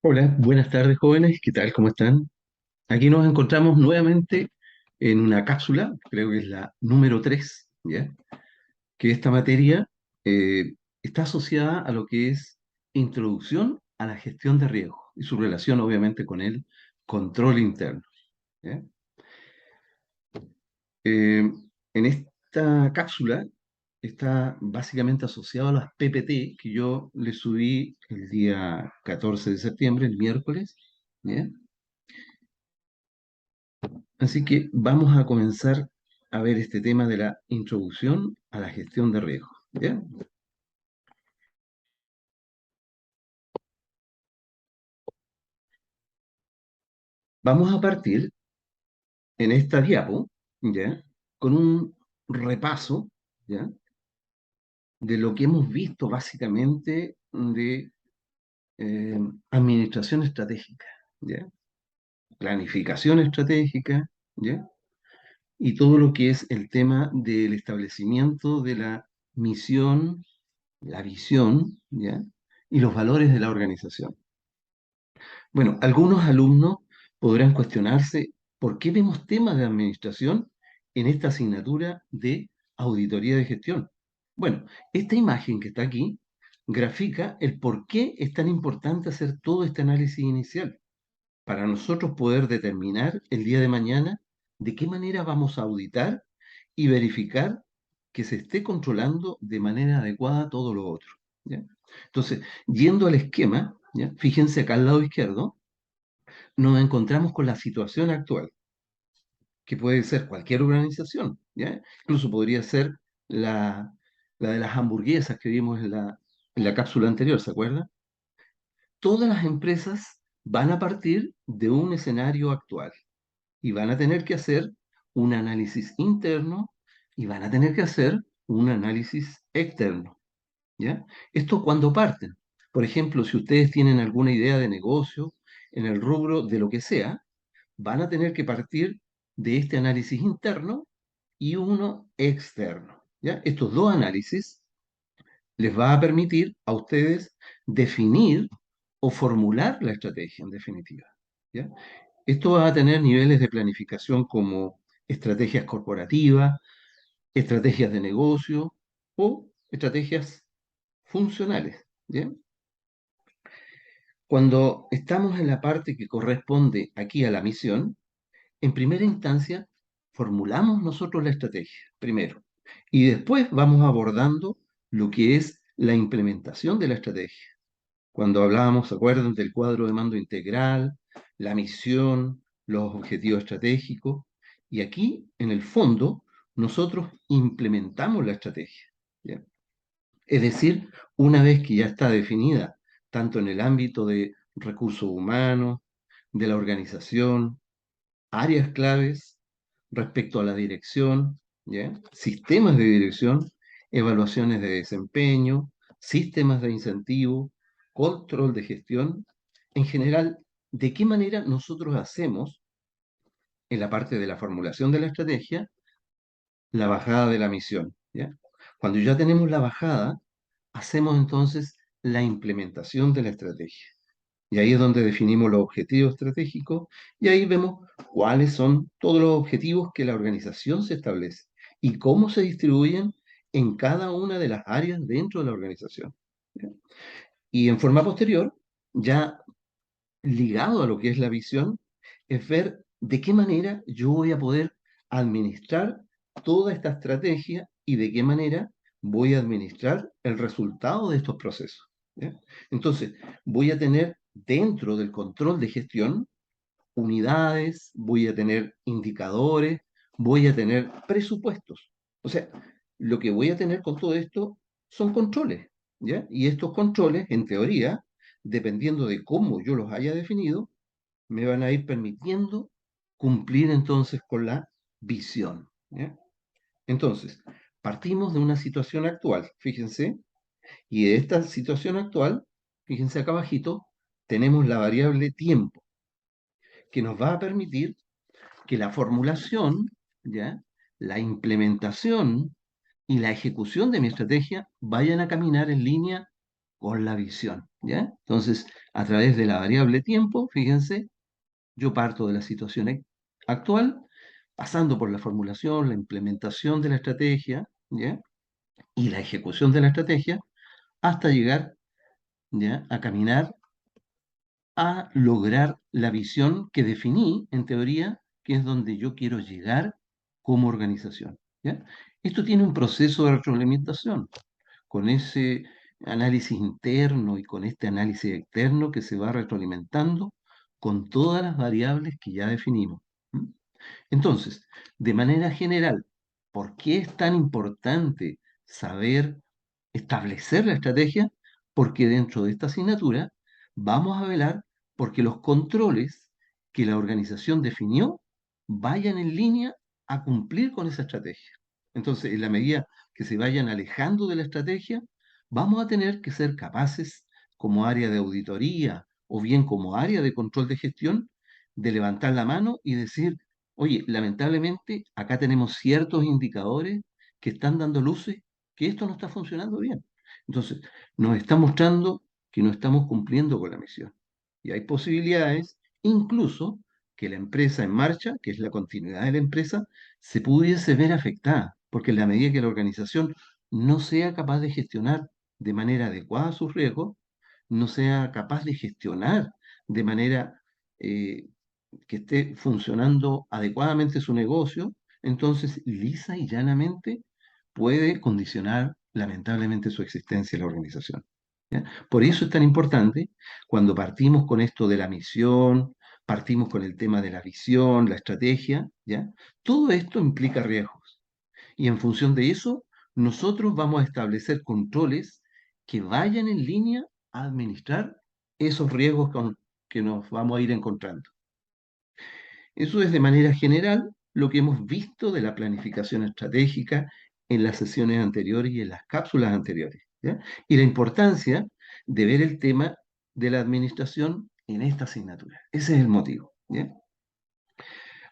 Hola, buenas tardes jóvenes, ¿qué tal? ¿Cómo están? Aquí nos encontramos nuevamente en una cápsula, creo que es la número 3, ¿ya? Que esta materia está asociada a lo que es introducción a la gestión de riesgos y su relación obviamente con el control interno, ¿ya? En esta cápsula está básicamente asociado a las PPT que yo le subí el día 14 de septiembre, el miércoles, ¿ya? Así que vamos a comenzar a ver este tema de la introducción a la gestión de riesgos. ¿Ya? Vamos a partir en esta diapo, ¿ya? Con un repaso, ¿ya? De lo que hemos visto básicamente de eh, administración estratégica, ¿ya? Planificación estratégica, ¿ya? Y todo lo que es el tema del establecimiento de la misión, la visión, ¿ya? Y los valores de la organización. Bueno, algunos alumnos podrán cuestionarse por qué vemos temas de administración en esta asignatura de auditoría de gestión. Bueno, esta imagen que está aquí grafica el por qué es tan importante hacer todo este análisis inicial para nosotros poder determinar el día de mañana de qué manera vamos a auditar y verificar que se esté controlando de manera adecuada todo lo otro. ¿Ya? Entonces, yendo al esquema, ¿ya? Fíjense acá al lado izquierdo, nos encontramos con la situación actual, que puede ser cualquier organización, ¿ya? Incluso podría ser la de las hamburguesas que vimos en la cápsula anterior, ¿se acuerdan? Todas las empresas van a partir de un escenario actual y van a tener que hacer un análisis interno y van a tener que hacer un análisis externo, ¿ya? Esto cuando parten. Por ejemplo, si ustedes tienen alguna idea de negocio en el rubro de lo que sea, van a tener que partir de este análisis interno y uno externo, ¿ya? Estos dos análisis les va a permitir a ustedes definir o formular la estrategia en definitiva, ¿ya? Esto va a tener niveles de planificación como estrategias corporativas, estrategias de negocio o estrategias funcionales, ¿ya? Cuando estamos en la parte que corresponde aquí a la misión, en primera instancia, formulamos nosotros la estrategia, primero, y después vamos abordando lo que es la implementación de la estrategia. Cuando hablábamos, ¿se acuerdan del cuadro de mando integral, la misión, los objetivos estratégicos? Y aquí, en el fondo, nosotros implementamos la estrategia, ¿ya? Es decir, una vez que ya está definida, tanto en el ámbito de recursos humanos, de la organización, áreas claves respecto a la dirección, ¿ya? Sistemas de dirección, evaluaciones de desempeño, sistemas de incentivo, control de gestión. En general, ¿de qué manera nosotros hacemos, en la parte de la formulación de la estrategia, la bajada de la misión? ¿Ya? Cuando ya tenemos la bajada, hacemos entonces la implementación de la estrategia. Y ahí es donde definimos los objetivos estratégicos y ahí vemos cuáles son todos los objetivos que la organización se establece y cómo se distribuyen en cada una de las áreas dentro de la organización, ¿ya? Y en forma posterior, ya ligado a lo que es la visión, es ver de qué manera yo voy a poder administrar toda esta estrategia y de qué manera voy a administrar el resultado de estos procesos, ¿ya? Entonces, voy a tener dentro del control de gestión unidades, voy a tener indicadores, voy a tener presupuestos. O sea, lo que voy a tener con todo esto son controles, ¿ya? Y estos controles, en teoría, dependiendo de cómo yo los haya definido, me van a ir permitiendo cumplir entonces con la visión, ¿ya? Entonces, partimos de una situación actual, fíjense, y de esta situación actual, fíjense acá abajito, tenemos la variable tiempo, que nos va a permitir que la formulación, ¿ya? La implementación y la ejecución de mi estrategia vayan a caminar en línea con la visión, ¿ya? Entonces, A través de la variable tiempo, fíjense, yo parto de la situación actual, pasando por la formulación, la implementación de la estrategia, ¿ya? Y la ejecución de la estrategia, hasta llegar, ¿ya?, a caminar a lograr la visión que definí, en teoría, que es donde yo quiero llegar como organización, ¿ya? Esto tiene un proceso de retroalimentación, con ese análisis interno y con este análisis externo que se va retroalimentando con todas las variables que ya definimos. ¿M? Entonces, de manera general, ¿por qué es tan importante saber establecer la estrategia? Porque dentro de esta asignatura vamos a velar porque los controles que la organización definió vayan en línea a cumplir con esa estrategia. Entonces, en la medida que se vayan alejando de la estrategia, vamos a tener que ser capaces, como área de auditoría o bien como área de control de gestión, de levantar la mano y decir, oye, lamentablemente acá tenemos ciertos indicadores que están dando luces que esto no está funcionando bien. Entonces, nos está mostrando que no estamos cumpliendo con la misión. Y hay posibilidades, incluso, que la empresa en marcha, que es la continuidad de la empresa, se pudiese ver afectada, porque en la medida que la organización no sea capaz de gestionar de manera adecuada sus riesgos, no sea capaz de gestionar de manera eh, que esté funcionando adecuadamente su negocio, entonces lisa y llanamente puede condicionar lamentablemente su existencia en la organización. ¿Ya? Por eso es tan importante cuando partimos con esto de la misión, partimos con el tema de la visión, la estrategia, ¿ya? Todo esto implica riesgos. Y en función de eso, nosotros vamos a establecer controles que vayan en línea a administrar esos riesgos que nos vamos a ir encontrando. Eso es de manera general lo que hemos visto de la planificación estratégica en las sesiones anteriores y en las cápsulas anteriores, ¿ya? Y la importancia de ver el tema de la administración en esta asignatura. Ese es el motivo, ¿ya?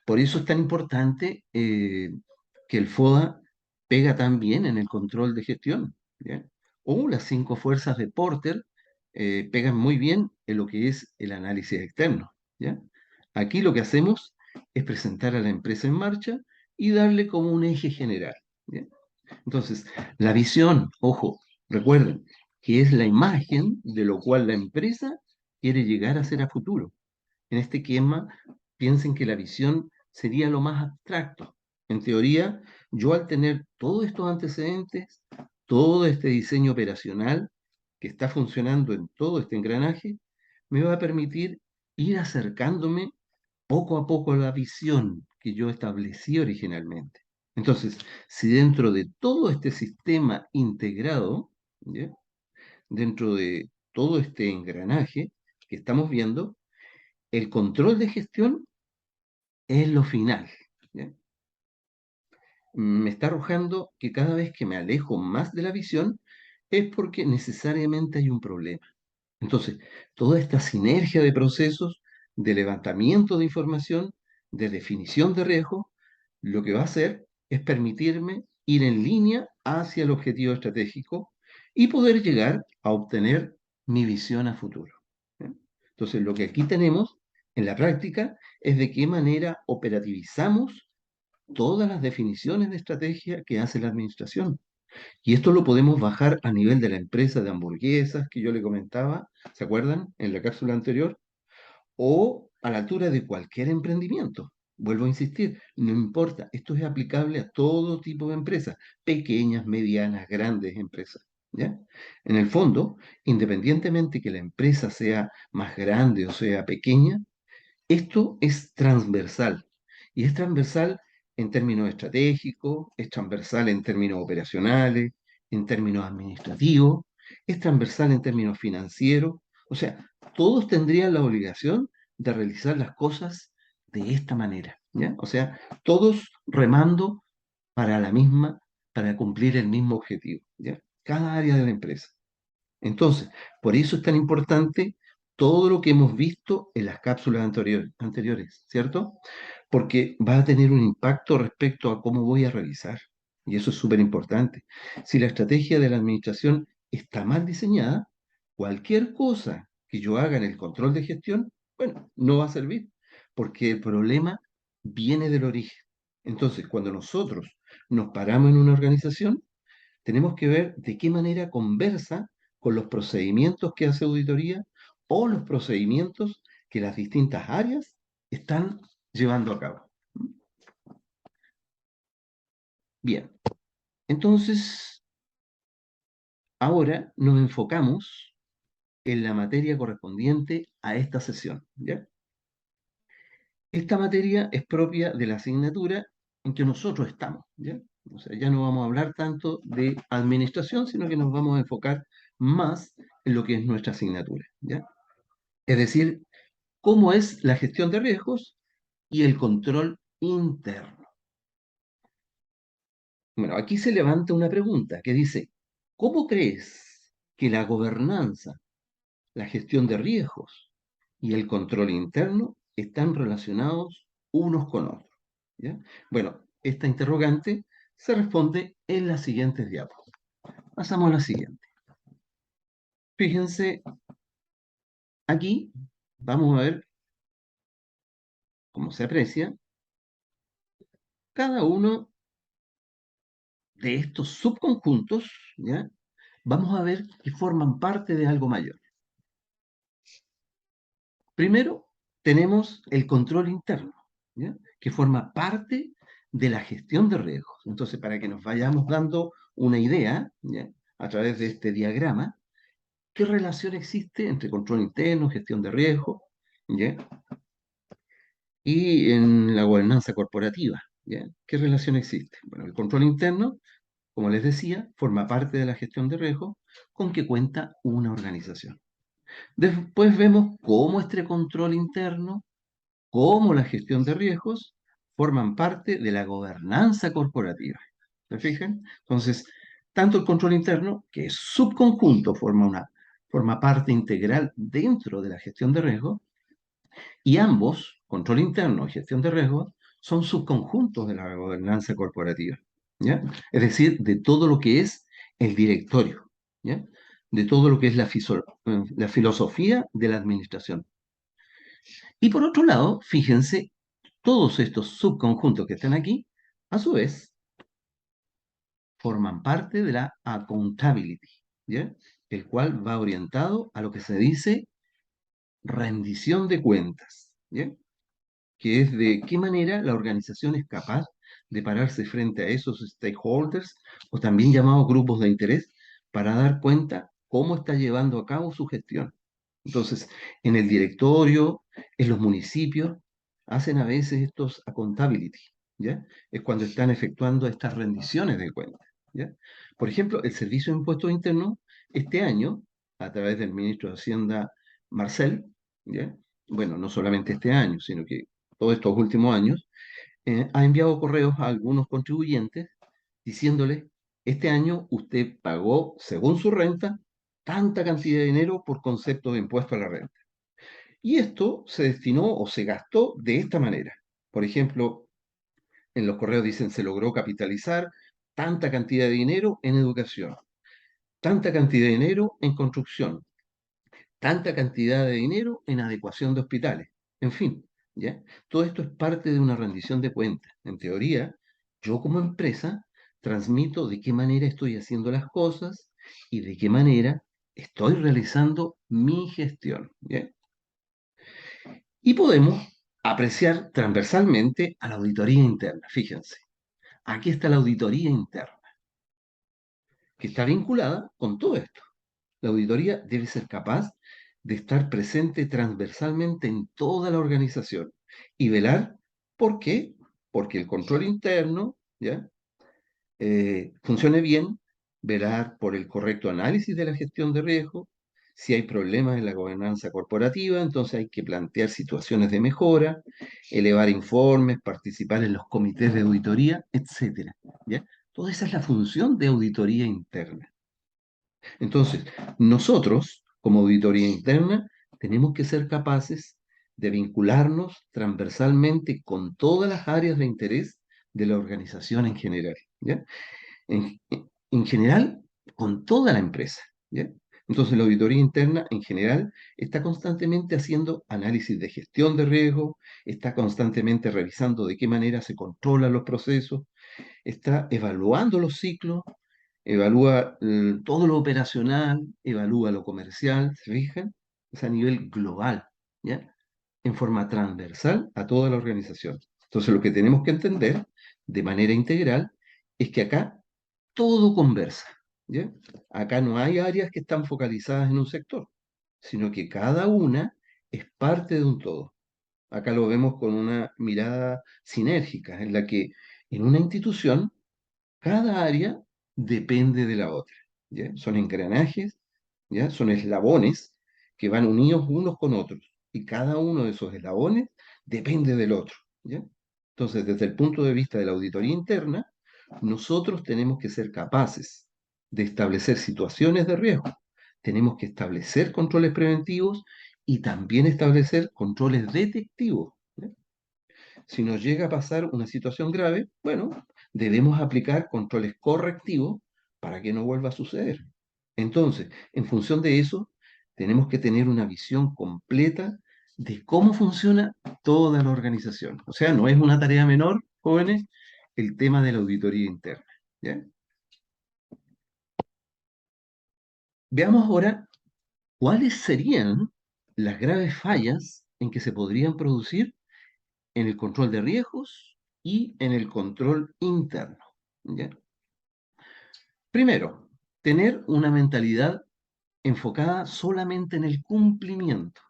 Por eso es tan importante que el FODA pega tan bien en el control de gestión, ¿ya? O las 5 fuerzas de Porter pegan muy bien en lo que es el análisis externo, ¿ya? Aquí lo que hacemos es presentar a la empresa en marcha y darle como un eje general, ¿ya? Entonces, la visión, ojo, recuerden, que es la imagen de lo cual la empresa quiere llegar a ser a futuro. En este esquema, piensen que la visión sería lo más abstracto. En teoría, yo al tener todos estos antecedentes, todo este diseño operacional que está funcionando en todo este engranaje, me va a permitir ir acercándome poco a poco a la visión que yo establecí originalmente. Entonces, si dentro de todo este sistema integrado, ¿ya?, dentro de todo este engranaje que estamos viendo, el control de gestión es lo final, ¿ya? Me está arrojando que cada vez que me alejo más de la visión es porque necesariamente hay un problema. Entonces, toda esta sinergia de procesos, de levantamiento de información, de definición de riesgo, lo que va a hacer es permitirme ir en línea hacia el objetivo estratégico y poder llegar a obtener mi visión a futuro, ¿ya? Entonces, lo que aquí tenemos en la práctica es de qué manera operativizamos todas las definiciones de estrategia que hace la administración. Y esto lo podemos bajar a nivel de la empresa de hamburguesas que yo le comentaba, ¿se acuerdan? En la cápsula anterior, o a la altura de cualquier emprendimiento. Vuelvo a insistir, no importa, esto es aplicable a todo tipo de empresas, pequeñas, medianas, grandes empresas, ¿ya? En el fondo, independientemente que la empresa sea más grande o sea pequeña, esto es transversal y es transversal en términos estratégicos, es transversal en términos operacionales, en términos administrativos, es transversal en términos financieros. O sea, todos tendrían la obligación de realizar las cosas de esta manera, ¿ya? O sea, todos remando para la misma, para cumplir el mismo objetivo, ¿ya? Cada área de la empresa. Entonces, por eso es tan importante todo lo que hemos visto en las cápsulas anteriores, ¿cierto? Porque va a tener un impacto respecto a cómo voy a revisar. Y eso es súper importante. Si la estrategia de la administración está mal diseñada, cualquier cosa que yo haga en el control de gestión, bueno, no va a servir, porque el problema viene del origen. Entonces, cuando nosotros nos paramos en una organización, tenemos que ver de qué manera conversa con los procedimientos que hace auditoría o los procedimientos que las distintas áreas están llevando a cabo. Bien, entonces ahora nos enfocamos en la materia correspondiente a esta sesión, ¿ya? Esta materia es propia de la asignatura en que nosotros estamos, ¿ya? O sea, ya no vamos a hablar tanto de administración, sino que nos vamos a enfocar más en lo que es nuestra asignatura, ¿ya? Es decir, cómo es la gestión de riesgos y el control interno. Bueno, aquí se levanta una pregunta que dice, ¿cómo crees que la gobernanza, la gestión de riesgos y el control interno están relacionados unos con otros? ¿Ya? Bueno, esta interrogante se responde en las siguientes diapositivas. Pasamos a la siguiente. Fíjense, aquí vamos a ver cómo se aprecia cada uno de estos subconjuntos, ¿ya? Vamos a ver que forman parte de algo mayor. Primero, tenemos el control interno, ¿ya? Que forma parte de la gestión de riesgos. Entonces, para que nos vayamos dando una idea, ¿ya? A través de este diagrama, ¿qué relación existe entre control interno, gestión de riesgos, ¿ya? Y en la gobernanza corporativa, ¿ya? ¿Qué relación existe? Bueno, el control interno, como les decía, forma parte de la gestión de riesgos con que cuenta una organización. Después vemos cómo este control interno, cómo la gestión de riesgos forman parte de la gobernanza corporativa. ¿Se fijan? Entonces, tanto el control interno, que es subconjunto, forma parte integral dentro de la gestión de riesgos, y ambos, control interno y gestión de riesgos, son subconjuntos de la gobernanza corporativa, ¿ya? Es decir, de todo lo que es el directorio, ¿ya? De todo lo que es la filosofía de la administración. Y por otro lado, fíjense, todos estos subconjuntos que están aquí, a su vez, forman parte de la accountability, ¿ya? El cual va orientado a lo que se dice rendición de cuentas, ¿ya? Que es de qué manera la organización es capaz de pararse frente a esos stakeholders, o también llamados grupos de interés, para dar cuenta cómo está llevando a cabo su gestión. Entonces, en el directorio, en los municipios, hacen a veces estos accountability, ¿ya? Es cuando están efectuando estas rendiciones de cuentas, ¿ya? Por ejemplo, el Servicio de Impuestos Internos, este año, a través del ministro de Hacienda, Marcel, ¿ya? Bueno, no solamente este año, sino que todos estos últimos años, ha enviado correos a algunos contribuyentes diciéndoles, este año usted pagó, según su renta, tanta cantidad de dinero por concepto de impuesto a la renta. Y esto se destinó o se gastó de esta manera. Por ejemplo, en los correos dicen, se logró capitalizar tanta cantidad de dinero en educación, tanta cantidad de dinero en construcción, tanta cantidad de dinero en adecuación de hospitales. En fin, ¿ya? Todo esto es parte de una rendición de cuentas. En teoría, yo como empresa transmito de qué manera estoy haciendo las cosas y de qué manera estoy realizando mi gestión, ¿ya? Y podemos apreciar transversalmente a la auditoría interna. Fíjense, aquí está la auditoría interna, que está vinculada con todo esto. La auditoría debe ser capaz de estar presente transversalmente en toda la organización y velar, ¿por qué? Porque el control interno, ¿ya? Funcione bien, velar por el correcto análisis de la gestión de riesgo. Si hay problemas en la gobernanza corporativa, entonces hay que plantear situaciones de mejora, elevar informes, participar en los comités de auditoría, etcétera, ¿ya? Toda esa es la función de auditoría interna. Entonces, nosotros, como auditoría interna, tenemos que ser capaces de vincularnos transversalmente con todas las áreas de interés de la organización en general, ¿ya? En general, con toda la empresa, ¿ya? Entonces, la auditoría interna en general está constantemente haciendo análisis de gestión de riesgo, está constantemente revisando de qué manera se controlan los procesos, está evaluando los ciclos, evalúa todo lo operacional, evalúa lo comercial, ¿se fijan? Es a nivel global, ¿ya? En forma transversal a toda la organización. Entonces, lo que tenemos que entender de manera integral es que acá todo conversa, ¿ya? Acá no hay áreas que están focalizadas en un sector, sino que cada una es parte de un todo. Acá lo vemos con una mirada sinérgica, en la que en una institución cada área depende de la otra, ¿ya? Son engranajes, ¿ya? Son eslabones que van unidos unos con otros, y cada uno de esos eslabones depende del otro, ¿ya? Entonces, desde el punto de vista de la auditoría interna, nosotros tenemos que ser capaces de establecer situaciones de riesgo, tenemos que establecer controles preventivos y también establecer controles detectivos, ¿ya? Si nos llega a pasar una situación grave, bueno, debemos aplicar controles correctivos para que no vuelva a suceder. Entonces, en función de eso, tenemos que tener una visión completa de cómo funciona toda la organización. O sea, no es una tarea menor, jóvenes, el tema de la auditoría interna, ¿ya? Veamos ahora cuáles serían las graves fallas en que se podrían producir en el control de riesgos y en el control interno, ¿ya? Primero, tener una mentalidad enfocada solamente en el cumplimiento.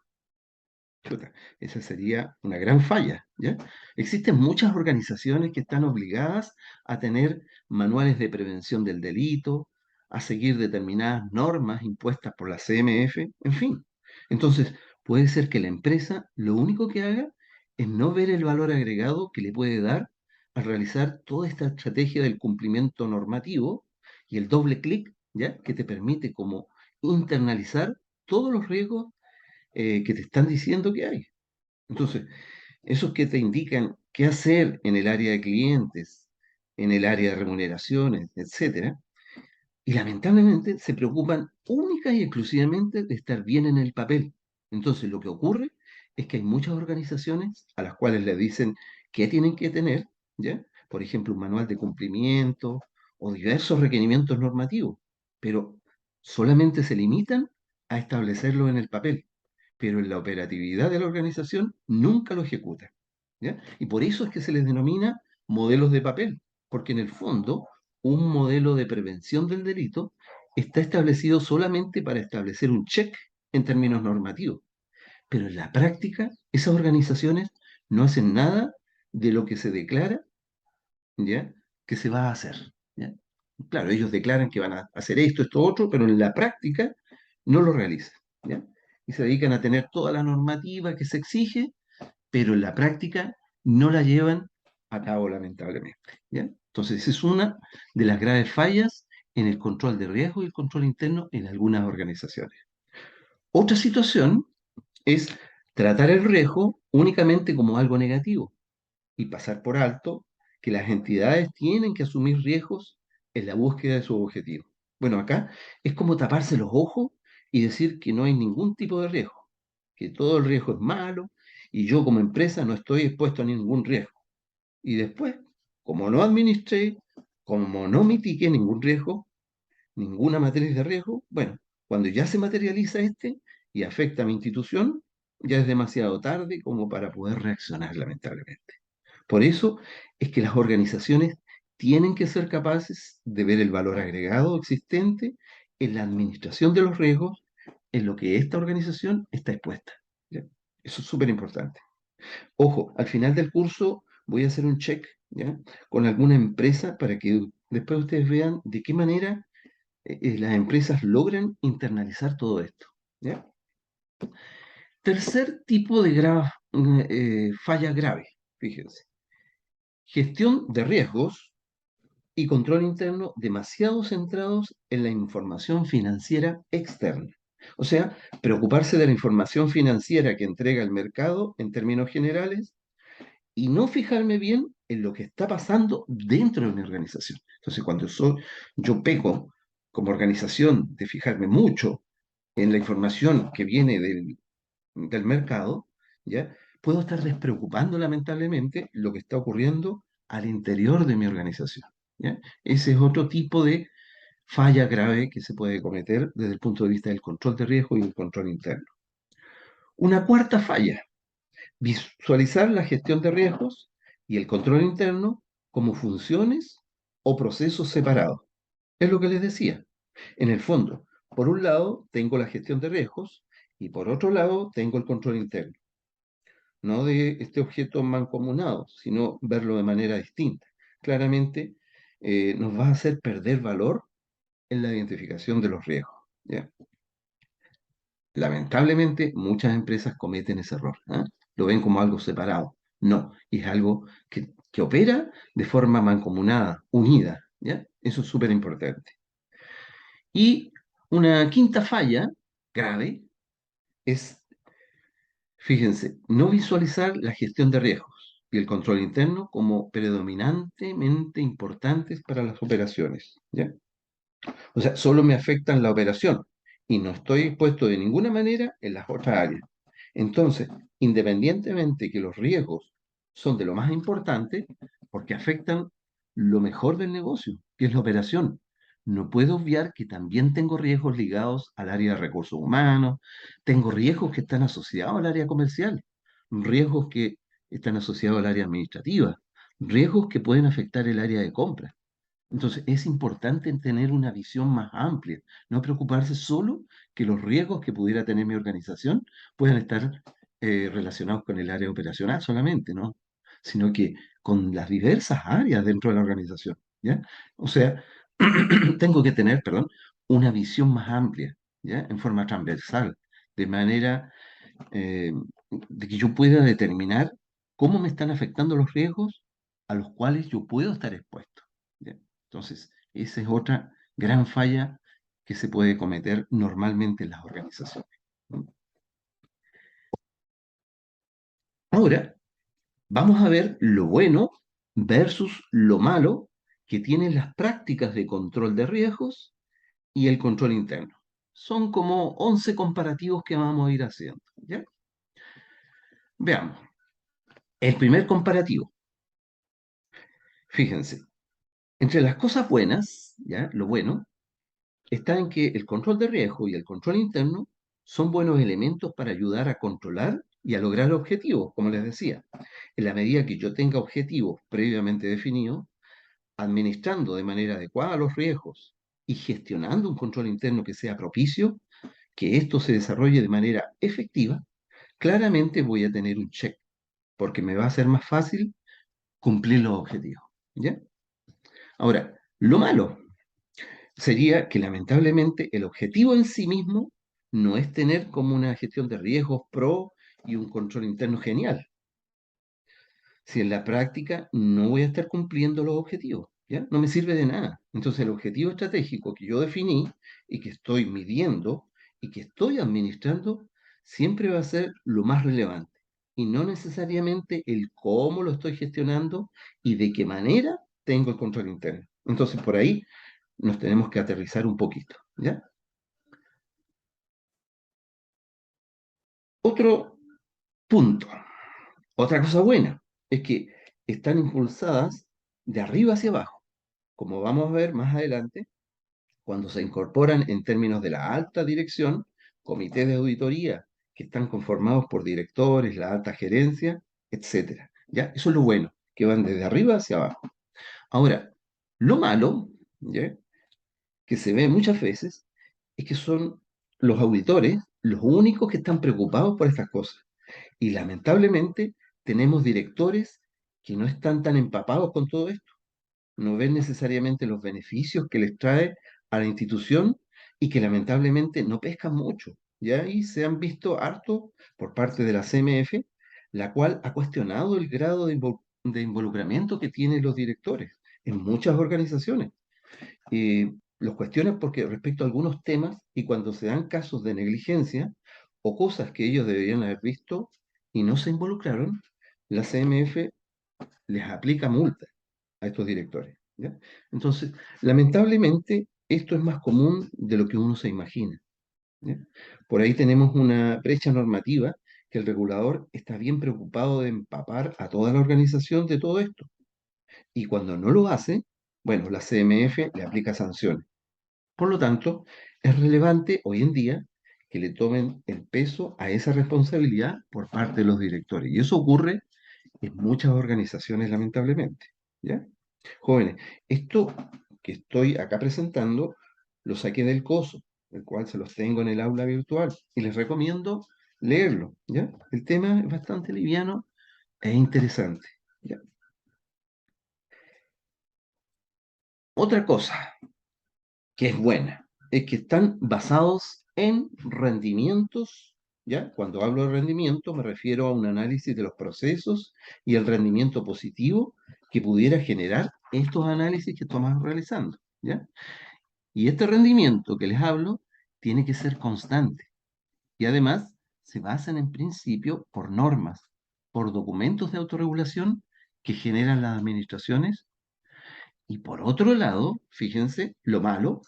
Chuta, esa sería una gran falla, ¿ya? Existen muchas organizaciones que están obligadas a tener manuales de prevención del delito, a seguir determinadas normas impuestas por la CMF, en fin. Entonces, puede ser que la empresa lo único que haga es no ver el valor agregado que le puede dar al realizar toda esta estrategia del cumplimiento normativo y el doble clic, ¿ya? Que te permite como internalizar todos los riesgos que te están diciendo que hay. Entonces, esos que te indican qué hacer en el área de clientes, en el área de remuneraciones, etcétera, y lamentablemente se preocupan única y exclusivamente de estar bien en el papel. Entonces, lo que ocurre es que hay muchas organizaciones a las cuales le dicen qué tienen que tener, ¿ya? Por ejemplo, un manual de cumplimiento o diversos requerimientos normativos, pero solamente se limitan a establecerlo en el papel, pero en la operatividad de la organización nunca lo ejecutan, ¿ya? Y por eso es que se les denomina modelos de papel, porque en el fondo un modelo de prevención del delito está establecido solamente para establecer un check en términos normativos, pero en la práctica esas organizaciones no hacen nada de lo que se declara, ¿ya? Que se va a hacer, ¿ya? Claro, ellos declaran que van a hacer esto, esto, otro, pero en la práctica no lo realizan, ¿ya? Y se dedican a tener toda la normativa que se exige, pero en la práctica no la llevan a cabo, lamentablemente, ¿ya? Entonces, esa es una de las graves fallas en el control de riesgo y el control interno en algunas organizaciones. Otra situación es tratar el riesgo únicamente como algo negativo y pasar por alto que las entidades tienen que asumir riesgos en la búsqueda de sus objetivos. Bueno, acá es como taparse los ojos y decir que no hay ningún tipo de riesgo, que todo el riesgo es malo y yo como empresa no estoy expuesto a ningún riesgo. Y después, como no administré, como no mitiqué ningún riesgo, ninguna materia de riesgo, bueno, cuando ya se materializa este y afecta a mi institución, ya es demasiado tarde como para poder reaccionar, lamentablemente. Por eso es que las organizaciones tienen que ser capaces de ver el valor agregado existente en la administración de los riesgos en lo que esta organización está expuesta, ¿ya? Eso es súper importante. Ojo, al final del curso voy a hacer un check, ¿ya? Con alguna empresa para que después ustedes vean de qué manera las empresas logran internalizar todo esto, ¿ya? Tercer tipo de falla grave, fíjense. Gestión de riesgos y control interno demasiado centrados en la información financiera externa. O sea, preocuparse de la información financiera que entrega el mercado en términos generales y no fijarme bien en lo que está pasando dentro de mi organización. Entonces, yo peco como organización de fijarme mucho en la información que viene del mercado, ¿ya? Puedo estar despreocupando lamentablemente lo que está ocurriendo al interior de mi organización, ¿ya? Ese es otro tipo de falla grave que se puede cometer desde el punto de vista del control de riesgo y el control interno. Una cuarta falla: visualizar la gestión de riesgos y el control interno como funciones o procesos separados. Es lo que les decía. En el fondo, por un lado tengo la gestión de riesgos y por otro lado tengo el control interno. No de este objeto mancomunado, sino verlo de manera distinta. Claramente nos va a hacer perder valor en la identificación de los riesgos, ¿ya? Lamentablemente, muchas empresas cometen ese error, ¿ah? Lo ven como algo separado. No, es algo que opera de forma mancomunada, unida, ¿ya? Eso es súper importante. Y una quinta falla grave es, fíjense, no visualizar la gestión de riesgos y el control interno como predominantemente importantes para las operaciones, ¿ya? O sea, solo me afectan la operación y no estoy expuesto de ninguna manera en las otras áreas. Entonces, independientemente que los riesgos son de lo más importante, porque afectan lo mejor del negocio, que es la operación, no puedo obviar que también tengo riesgos ligados al área de recursos humanos, tengo riesgos que están asociados al área comercial, riesgos que están asociados al área administrativa, riesgos que pueden afectar el área de compra. Entonces, es importante tener una visión más amplia, no preocuparse solo que los riesgos que pudiera tener mi organización puedan estar relacionados con el área operacional solamente, ¿no? Sino que con las diversas áreas dentro de la organización, ¿ya? O sea, tengo que tener, perdón, una visión más amplia, ¿ya? En forma transversal, de manera eh, de que yo pueda determinar cómo me están afectando los riesgos a los cuales yo puedo estar expuesto, ¿ya? Entonces, esa es otra gran falla que se puede cometer normalmente en las organizaciones, ¿no? Ahora, vamos a ver lo bueno versus lo malo que tienen las prácticas de control de riesgos y el control interno. Son como 11 comparativos que vamos a ir haciendo, ¿ya? Veamos. El primer comparativo. Fíjense, entre las cosas buenas, ¿ya? Lo bueno está en que el control de riesgo y el control interno son buenos elementos para ayudar a controlar y a lograr objetivos, como les decía. En la medida que yo tenga objetivos previamente definidos, administrando de manera adecuada los riesgos y gestionando un control interno que sea propicio, que esto se desarrolle de manera efectiva, claramente voy a tener un check, porque me va a ser más fácil cumplir los objetivos, ¿ya? Ahora, lo malo sería que lamentablemente el objetivo en sí mismo no es tener como una gestión de riesgos pro y un control interno genial. Si en la práctica no voy a estar cumpliendo los objetivos, ¿ya? No me sirve de nada. Entonces el objetivo estratégico que yo definí y que estoy midiendo y que estoy administrando siempre va a ser lo más relevante y no necesariamente el cómo lo estoy gestionando y de qué manera tengo el control interno. Entonces por ahí nos tenemos que aterrizar un poquito, ¿ya? Otro punto, otra cosa buena, es que están impulsadas de arriba hacia abajo, como vamos a ver más adelante, cuando se incorporan en términos de la alta dirección, comités de auditoría que están conformados por directores, la alta gerencia, etcétera. ¿Ya? Eso es lo bueno, que van desde arriba hacia abajo. Ahora, lo malo, ¿ya? Que se ve muchas veces, es que son los auditores los únicos que están preocupados por estas cosas. Y lamentablemente tenemos directores que no están tan empapados con todo esto, no ven necesariamente los beneficios que les trae a la institución y que lamentablemente no pescan mucho. Ya ahí se han visto harto por parte de la CMF, la cual ha cuestionado el grado de involucramiento que tienen los directores en muchas organizaciones. Los cuestionan porque respecto a algunos temas y cuando se dan casos de negligencia o cosas que ellos deberían haber visto y no se involucraron, la CMF les aplica multas a estos directores, ¿ya? Entonces, lamentablemente, esto es más común de lo que uno se imagina. ¿Ya? Por ahí tenemos una brecha normativa que el regulador está bien preocupado de empapar a toda la organización de todo esto. Y cuando no lo hace, bueno, la CMF le aplica sanciones. Por lo tanto, es relevante hoy en día que le tomen el peso a esa responsabilidad por parte de los directores. Y eso ocurre en muchas organizaciones, lamentablemente. ¿Ya? Jóvenes, esto que estoy acá presentando lo saqué del coso, el cual se los tengo en el aula virtual, y les recomiendo leerlo. ¿Ya? El tema es bastante liviano e interesante. ¿Ya? Otra cosa que es buena, es que están basados en rendimientos, ¿ya? Cuando hablo de rendimiento me refiero a un análisis de los procesos y el rendimiento positivo que pudiera generar estos análisis que estamos realizando, ¿ya? Y este rendimiento que les hablo tiene que ser constante y además se basan en principio por normas, por documentos de autorregulación que generan las administraciones y por otro lado, fíjense, lo malo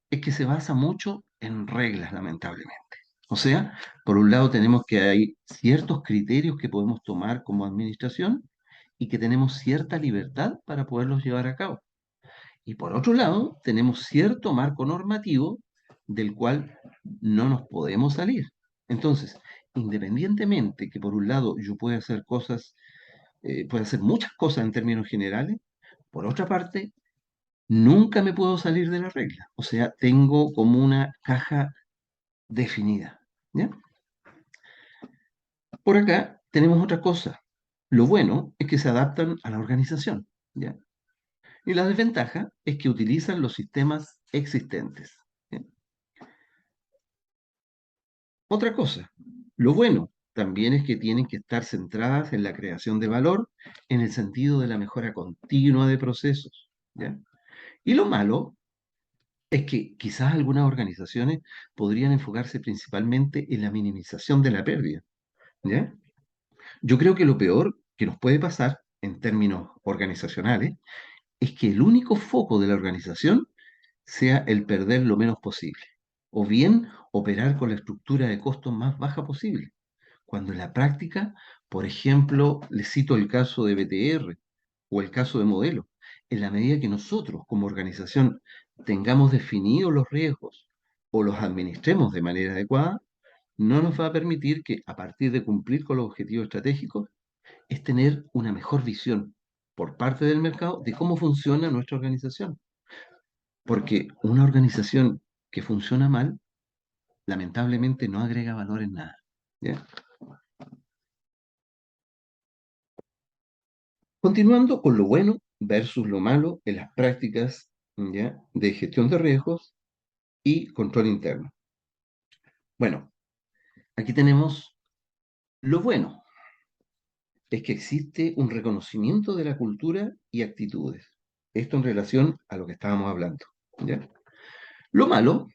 es que se basa mucho en reglas, lamentablemente. O sea, por un lado tenemos que hay ciertos criterios que podemos tomar como administración y que tenemos cierta libertad para poderlos llevar a cabo. Y por otro lado, tenemos cierto marco normativo del cual no nos podemos salir. Entonces, independientemente que por un lado yo pueda hacer cosas, pueda hacer muchas cosas en términos generales, por otra parte, nunca me puedo salir de la regla. O sea, tengo como una caja definida. ¿Ya? Por acá tenemos otra cosa. Lo bueno es que se adaptan a la organización. ¿Ya? Y la desventaja es que utilizan los sistemas existentes. ¿Ya? Otra cosa. Lo bueno también es que tienen que estar centradas en la creación de valor en el sentido de la mejora continua de procesos. ¿Ya? Y lo malo es que quizás algunas organizaciones podrían enfocarse principalmente en la minimización de la pérdida. ¿Ya? Yo creo que lo peor que nos puede pasar en términos organizacionales es que el único foco de la organización sea el perder lo menos posible, o bien operar con la estructura de costos más baja posible, cuando en la práctica, por ejemplo, les cito el caso de BTR o el caso de Modelo, en la medida que nosotros como organización tengamos definidos los riesgos o los administremos de manera adecuada, no nos va a permitir que a partir de cumplir con los objetivos estratégicos, es tener una mejor visión por parte del mercado de cómo funciona nuestra organización. Porque una organización que funciona mal, lamentablemente no agrega valor en nada. ¿Ya? Continuando con lo bueno versus lo malo en las prácticas, ¿ya?, de gestión de riesgos y control interno. Bueno, aquí tenemos lo bueno, es que existe un reconocimiento de la cultura y actitudes. Esto en relación a lo que estábamos hablando. ¿Ya? Lo malo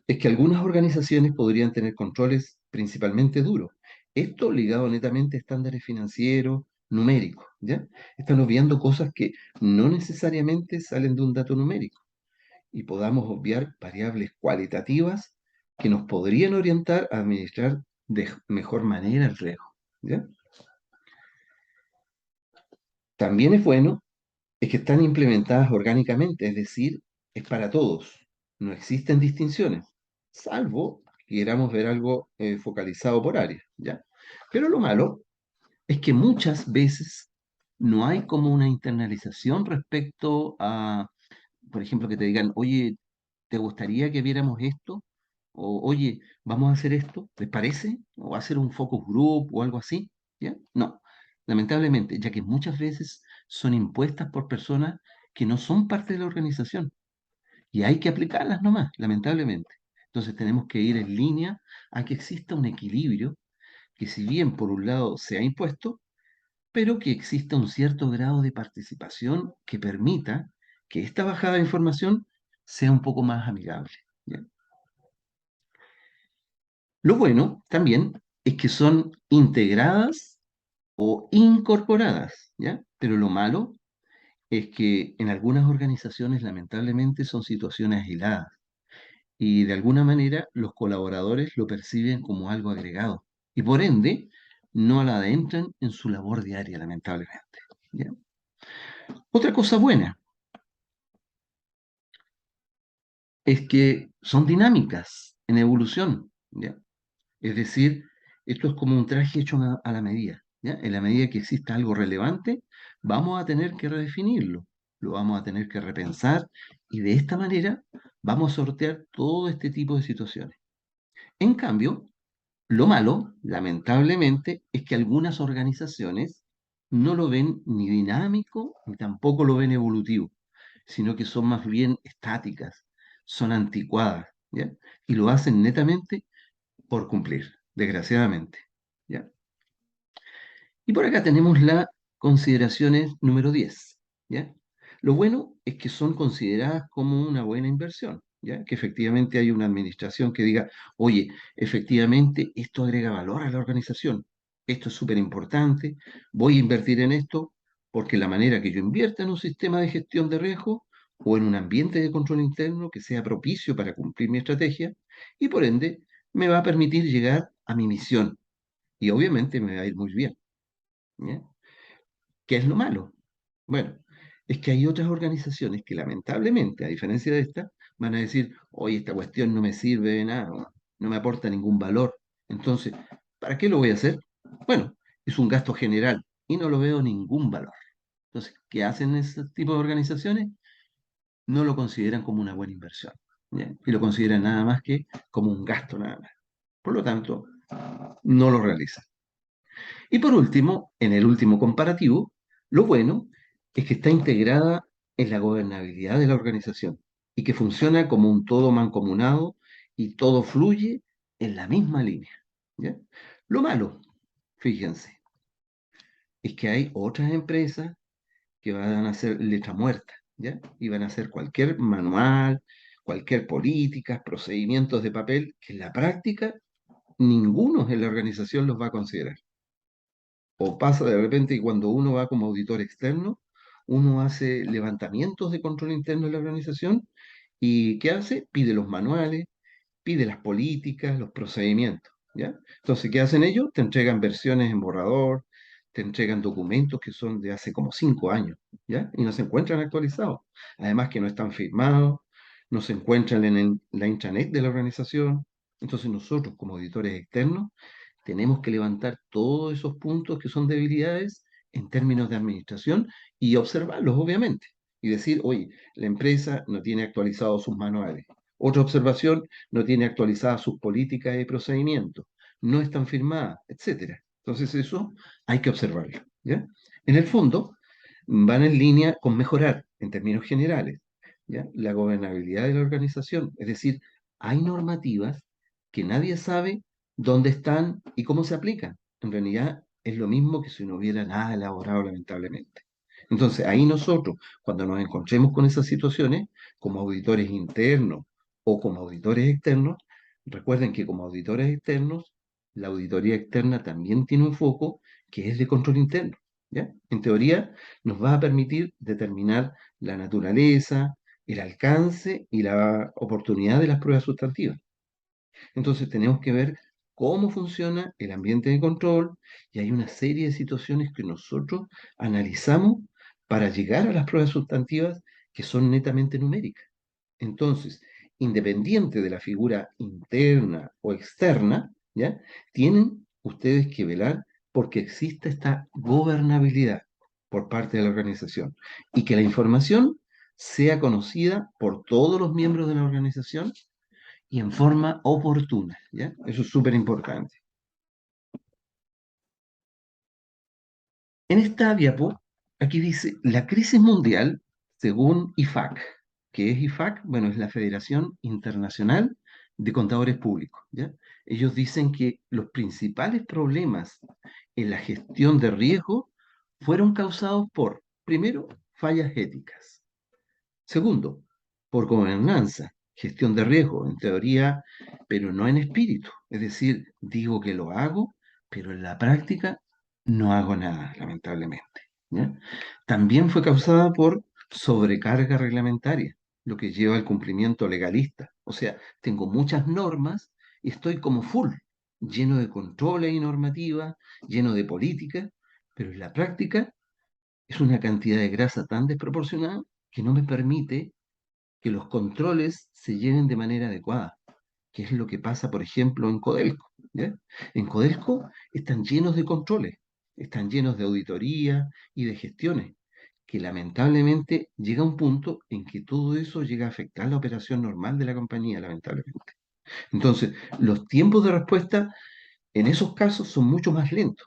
es que algunas organizaciones podrían tener controles principalmente duros. Esto ligado netamente a estándares financieros, numéricos, ¿ya? Están obviando cosas que no necesariamente salen de un dato numérico y podamos obviar variables cualitativas que nos podrían orientar a administrar de mejor manera el riesgo, ¿ya? También es bueno es que están implementadas orgánicamente, es decir, es para todos. No existen distinciones, salvo que queramos ver algo focalizado por área, ¿ya? Pero lo malo es que muchas veces no hay como una internalización respecto a, por ejemplo, que te digan, oye, ¿te gustaría que viéramos esto? O, oye, vamos a hacer esto, ¿les parece? O hacer un focus group o algo así, ¿ya? No, lamentablemente, ya que muchas veces son impuestas por personas que no son parte de la organización y hay que aplicarlas nomás, lamentablemente. Entonces tenemos que ir en línea a que exista un equilibrio que si bien por un lado se ha impuesto, pero que exista un cierto grado de participación que permita que esta bajada de información sea un poco más amigable. ¿Ya? Lo bueno también es que son integradas o incorporadas, ¿ya? Pero lo malo es que en algunas organizaciones lamentablemente son situaciones aisladas y de alguna manera los colaboradores lo perciben como algo agregado y por ende no la adentran en su labor diaria, lamentablemente. ¿Ya? Otra cosa buena es que son dinámicas en evolución, ¿ya? Es decir, esto es como un traje hecho a la medida, ¿ya? En la medida que exista algo relevante, vamos a tener que redefinirlo, lo vamos a tener que repensar y de esta manera vamos a sortear todo este tipo de situaciones. En cambio, lo malo, lamentablemente, es que algunas organizaciones no lo ven ni dinámico ni tampoco lo ven evolutivo, sino que son más bien estáticas, son anticuadas, ¿ya? Y lo hacen netamente por cumplir, desgraciadamente, ¿ya? Y por acá tenemos las consideraciones número 10, ¿ya? Lo bueno es que son consideradas como una buena inversión, ¿ya? Que efectivamente hay una administración que diga, oye, efectivamente esto agrega valor a la organización, esto es súper importante, voy a invertir en esto porque la manera que yo invierta en un sistema de gestión de riesgo o en un ambiente de control interno que sea propicio para cumplir mi estrategia y por ende me va a permitir llegar a mi misión y obviamente me va a ir muy bien, ¿ya? ¿Qué es lo malo? Bueno, es que hay otras organizaciones que lamentablemente, a diferencia de esta, van a decir, oye, esta cuestión no me sirve de nada, no me aporta ningún valor. Entonces, ¿para qué lo voy a hacer? Bueno, es un gasto general y no lo veo ningún valor. Entonces, ¿qué hacen ese tipo de organizaciones? No lo consideran como una buena inversión, ¿ya? Y lo consideran nada más que como un gasto nada más. Por lo tanto, no lo realizan. Y por último, en el último comparativo, lo bueno es que está integrada en la gobernabilidad de la organización y que funciona como un todo mancomunado y todo fluye en la misma línea, ¿ya? Lo malo, fíjense, es que hay otras empresas que van a hacer letra muerta, ¿ya? Y van a hacer cualquier manual, cualquier política, procedimientos de papel que en la práctica ninguno en la organización los va a considerar. O pasa de repente que cuando uno va como auditor externo, uno hace levantamientos de control interno de la organización y ¿qué hace? Pide los manuales, pide las políticas, los procedimientos, ¿ya? Entonces, ¿qué hacen ellos? Te entregan versiones en borrador, te entregan documentos que son de hace como 5 años, ¿ya? Y no se encuentran actualizados. Además que no están firmados, no se encuentran en la intranet de la organización. Entonces, nosotros como auditores externos tenemos que levantar todos esos puntos que son debilidades en términos de administración y observarlos, obviamente. Y decir, oye, la empresa no tiene actualizados sus manuales. Otra observación, no tiene actualizadas sus políticas y procedimientos. No están firmadas, etcétera. Entonces eso hay que observarlo, ¿ya? En el fondo, van en línea con mejorar, en términos generales, ¿ya? La gobernabilidad de la organización. Es decir, hay normativas que nadie sabe dónde están y cómo se aplican. En realidad es lo mismo que si no hubiera nada elaborado, lamentablemente. Entonces, ahí nosotros, cuando nos encontremos con esas situaciones, como auditores internos o como auditores externos, recuerden que como auditores externos, la auditoría externa también tiene un foco que es de control interno, ¿ya? En teoría, nos va a permitir determinar la naturaleza, el alcance y la oportunidad de las pruebas sustantivas. Entonces tenemos que ver cómo funciona el ambiente de control y hay una serie de situaciones que nosotros analizamos para llegar a las pruebas sustantivas que son netamente numéricas. Entonces, independiente de la figura interna o externa, ¿ya? Tienen ustedes que velar porque exista esta gobernabilidad por parte de la organización y que la información sea conocida por todos los miembros de la organización y en forma oportuna, ¿ya? Eso es súper importante. En esta diapo, aquí dice la crisis mundial según IFAC. ¿Qué es IFAC? Bueno, es la Federación Internacional de Contadores Públicos, ¿ya? Ellos dicen que los principales problemas en la gestión de riesgo fueron causados por, primero, fallas éticas. Segundo, por gobernanza, gestión de riesgo, en teoría, pero no en espíritu. Es decir, digo que lo hago, pero en la práctica no hago nada, lamentablemente, ¿ya? También fue causada por sobrecarga reglamentaria, lo que lleva al cumplimiento legalista O sea, tengo muchas normas y estoy como full, lleno de controles y normativas, lleno de políticas, pero en la práctica es una cantidad de grasa tan desproporcionada que no me permite que los controles se lleven de manera adecuada, que es lo que pasa, por ejemplo, en Codelco. ¿Ya? En Codelco están llenos de controles, están llenos de auditoría y de gestiones, que lamentablemente llega un punto en que todo eso llega a afectar la operación normal de la compañía, lamentablemente. Entonces, los tiempos de respuesta en esos casos son mucho más lentos,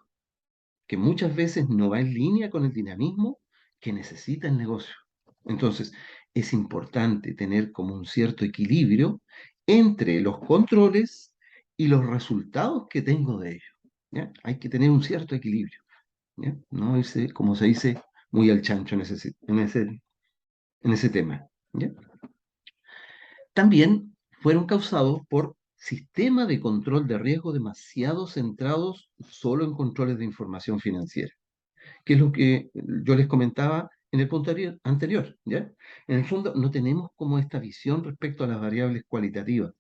que muchas veces no va en línea con el dinamismo que necesita el negocio. Entonces, es importante tener como un cierto equilibrio entre los controles y los resultados que tengo de ellos. ¿Ya? Hay que tener un cierto equilibrio, ¿ya? No irse, como se dice, muy al chancho en ese tema. ¿Ya? También fueron causados por sistemas de control de riesgo demasiado centrados solo en controles de información financiera, que es lo que yo les comentaba en el punto anterior, ¿ya? En el fondo, no tenemos como esta visión respecto a las variables cualitativas,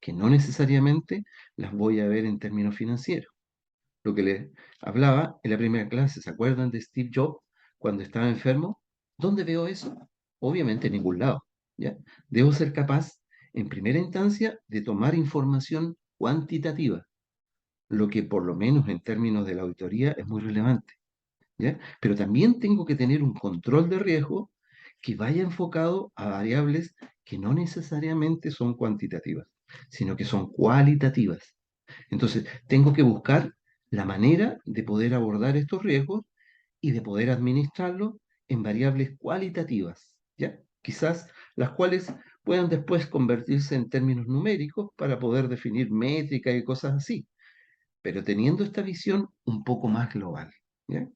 que no necesariamente las voy a ver en términos financieros. Lo que les hablaba en la primera clase, ¿se acuerdan de Steve Jobs cuando estaba enfermo? ¿Dónde veo eso? Obviamente en ningún lado, ¿ya? Debo ser capaz, en primera instancia, de tomar información cuantitativa, lo que por lo menos en términos de la auditoría es muy relevante. ¿Ya? Pero también tengo que tener un control de riesgo que vaya enfocado a variables que no necesariamente son cuantitativas, sino que son cualitativas. Entonces, tengo que buscar la manera de poder abordar estos riesgos y de poder administrarlos en variables cualitativas, ¿ya? Quizás las cuales puedan después convertirse en términos numéricos para poder definir métricas y cosas así, pero teniendo esta visión un poco más global, ¿ya?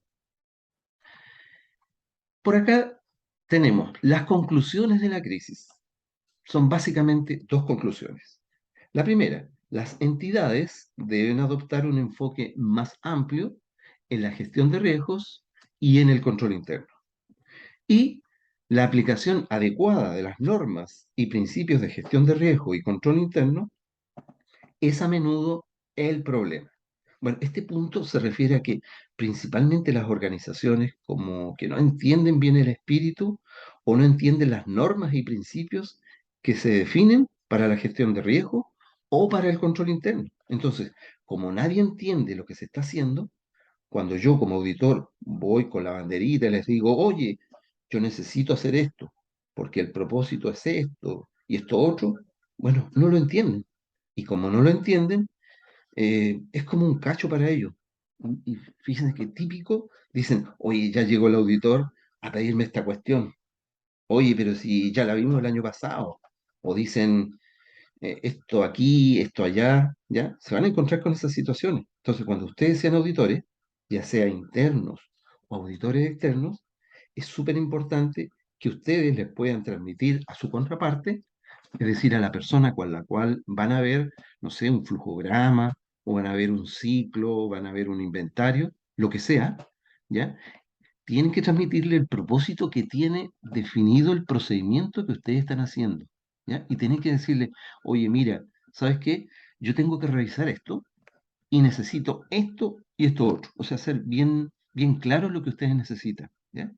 Por acá tenemos las conclusiones de la crisis. Son básicamente dos conclusiones. La primera, las entidades deben adoptar un enfoque más amplio en la gestión de riesgos y en el control interno. Y la aplicación adecuada de las normas y principios de gestión de riesgo y control interno es a menudo el problema. Bueno, este punto se refiere a que principalmente las organizaciones como que no entienden bien el espíritu o no entienden las normas y principios que se definen para la gestión de riesgo o para el control interno. Entonces, como nadie entiende lo que se está haciendo, cuando yo como auditor voy con la banderita y les digo, oye, yo necesito hacer esto, porque el propósito es esto y esto otro, bueno, no lo entienden. Y como no lo entienden, es como un cacho para ellos. Y fíjense que típico, dicen, oye, ya llegó el auditor a pedirme esta cuestión. Oye, pero si ya la vimos el año pasado. O dicen, esto aquí, esto allá, ¿ya? Se van a encontrar con esas situaciones. Entonces, cuando ustedes sean auditores, ya sea internos o auditores externos, es súper importante que ustedes les puedan transmitir a su contraparte, es decir, a la persona con la cual van a ver, no sé, un flujograma, o van a ver un ciclo, o van a ver un inventario, lo que sea, ¿ya? Tienen que transmitirle el propósito que tiene definido el procedimiento que ustedes están haciendo, ¿ya? Y tienen que decirle, oye, mira, ¿sabes qué? Yo tengo que revisar esto y necesito esto y esto otro. O sea, ser bien, bien claro lo que ustedes necesitan, ¿ya?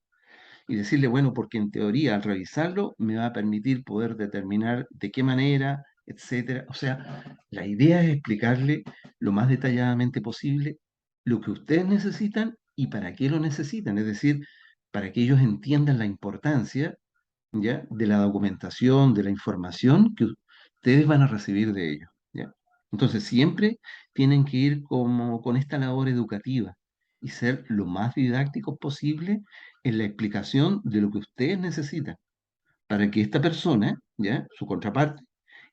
Y decirle, bueno, porque en teoría al revisarlo me va a permitir poder determinar de qué manera, etcétera. O sea, la idea es explicarle lo más detalladamente posible lo que ustedes necesitan y para qué lo necesitan, es decir, para que ellos entiendan la importancia, ¿ya? De la documentación, de la información que ustedes van a recibir de ellos, ¿ya? Entonces, siempre tienen que ir como con esta labor educativa y ser lo más didácticos posible en la explicación de lo que ustedes necesitan, para que esta persona, ¿ya? Su contraparte,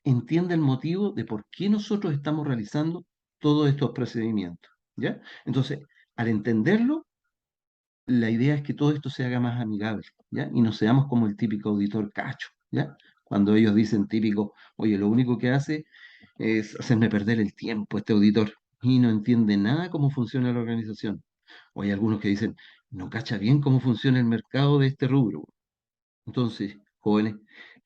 entienda el motivo de por qué nosotros estamos realizando todos estos procedimientos, ¿ya? Entonces, al entenderlo, la idea es que todo esto se haga más amigable, ¿ya? Y no seamos como el típico auditor cacho, ¿ya? Cuando ellos dicen típico, oye, lo único que hace es hacerme perder el tiempo este auditor y no entiende nada cómo funciona la organización. O hay algunos que dicen, no cacha bien cómo funciona el mercado de este rubro. Entonces, jóvenes,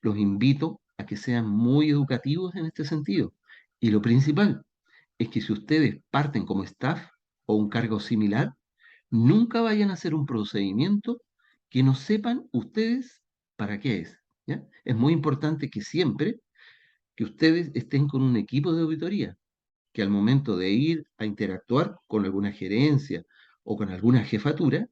los invito a que sean muy educativos en este sentido. Y lo principal es que si ustedes parten como staff o un cargo similar, nunca vayan a hacer un procedimiento que no sepan ustedes para qué es. ¿Ya? Es muy importante que siempre que ustedes estén con un equipo de auditoría, que al momento de ir a interactuar con alguna gerencia o con alguna jefatura,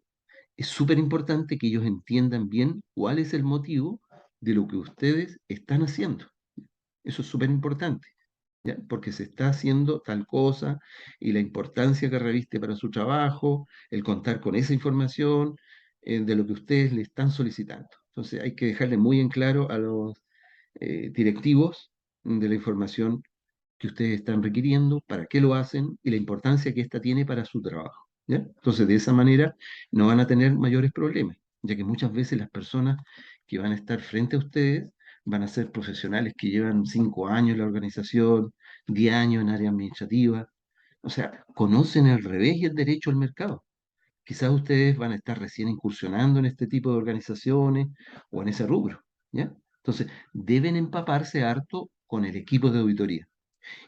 es súper importante que ellos entiendan bien cuál es el motivo de lo que ustedes están haciendo. Eso es súper importante, ¿ya? Porque se está haciendo tal cosa y la importancia que reviste para su trabajo, el contar con esa información de lo que ustedes le están solicitando. Entonces hay que dejarle muy en claro a los directivos de la información que ustedes están requiriendo, para qué lo hacen y la importancia que ésta tiene para su trabajo. ¿Ya? Entonces, de esa manera no van a tener mayores problemas, ya que muchas veces las personas que van a estar frente a ustedes van a ser profesionales que llevan 5 años en la organización, 10 años en área administrativa, o sea, conocen el revés y el derecho al mercado. Quizás ustedes van a estar recién incursionando en este tipo de organizaciones o en ese rubro, ¿ya? Entonces, deben empaparse harto con el equipo de auditoría.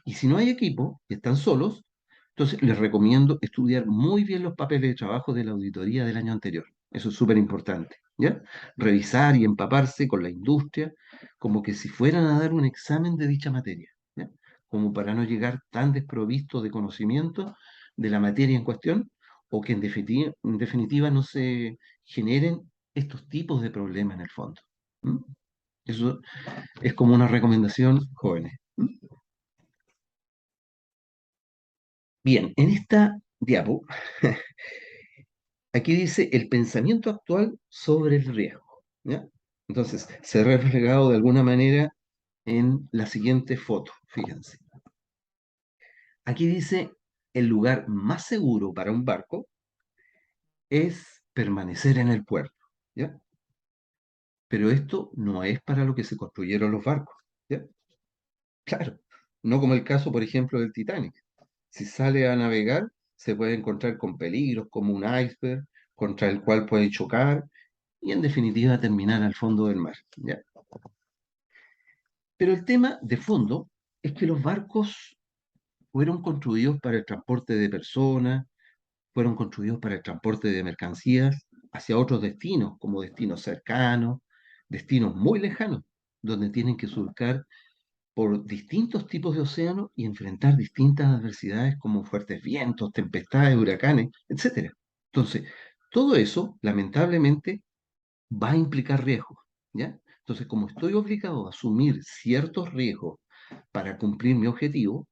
Y si no hay equipo y están solos, entonces les recomiendo estudiar muy bien los papeles de trabajo de la auditoría del año anterior. Eso es súper importante, ¿ya? Revisar y empaparse con la industria como que si fueran a dar un examen de dicha materia, ¿ya? Como para no llegar tan desprovistos de conocimiento de la materia en cuestión o que en definitiva no se generen estos tipos de problemas en el fondo. ¿M? Eso es como una recomendación, jóvenes. Bien, en esta diapo, aquí dice el pensamiento actual sobre el riesgo, ¿ya? Entonces, se ha reflejado de alguna manera en la siguiente foto, fíjense. Aquí dice, el lugar más seguro para un barco es permanecer en el puerto, ¿ya? Pero esto no es para lo que se construyeron los barcos, ¿ya? Claro, no como el caso, por ejemplo, del Titanic. Si sale a navegar, se puede encontrar con peligros como un iceberg contra el cual puede chocar y en definitiva terminar al fondo del mar, ¿ya? Pero el tema de fondo es que los barcos fueron construidos para el transporte de personas, fueron construidos para el transporte de mercancías hacia otros destinos, como destinos cercanos, destinos muy lejanos, donde tienen que surcar por distintos tipos de océanos y enfrentar distintas adversidades como fuertes vientos, tempestades, huracanes, etcétera. Entonces, todo eso, lamentablemente, va a implicar riesgos, ¿ya? Entonces, como estoy obligado a asumir ciertos riesgos para cumplir mi objetivo,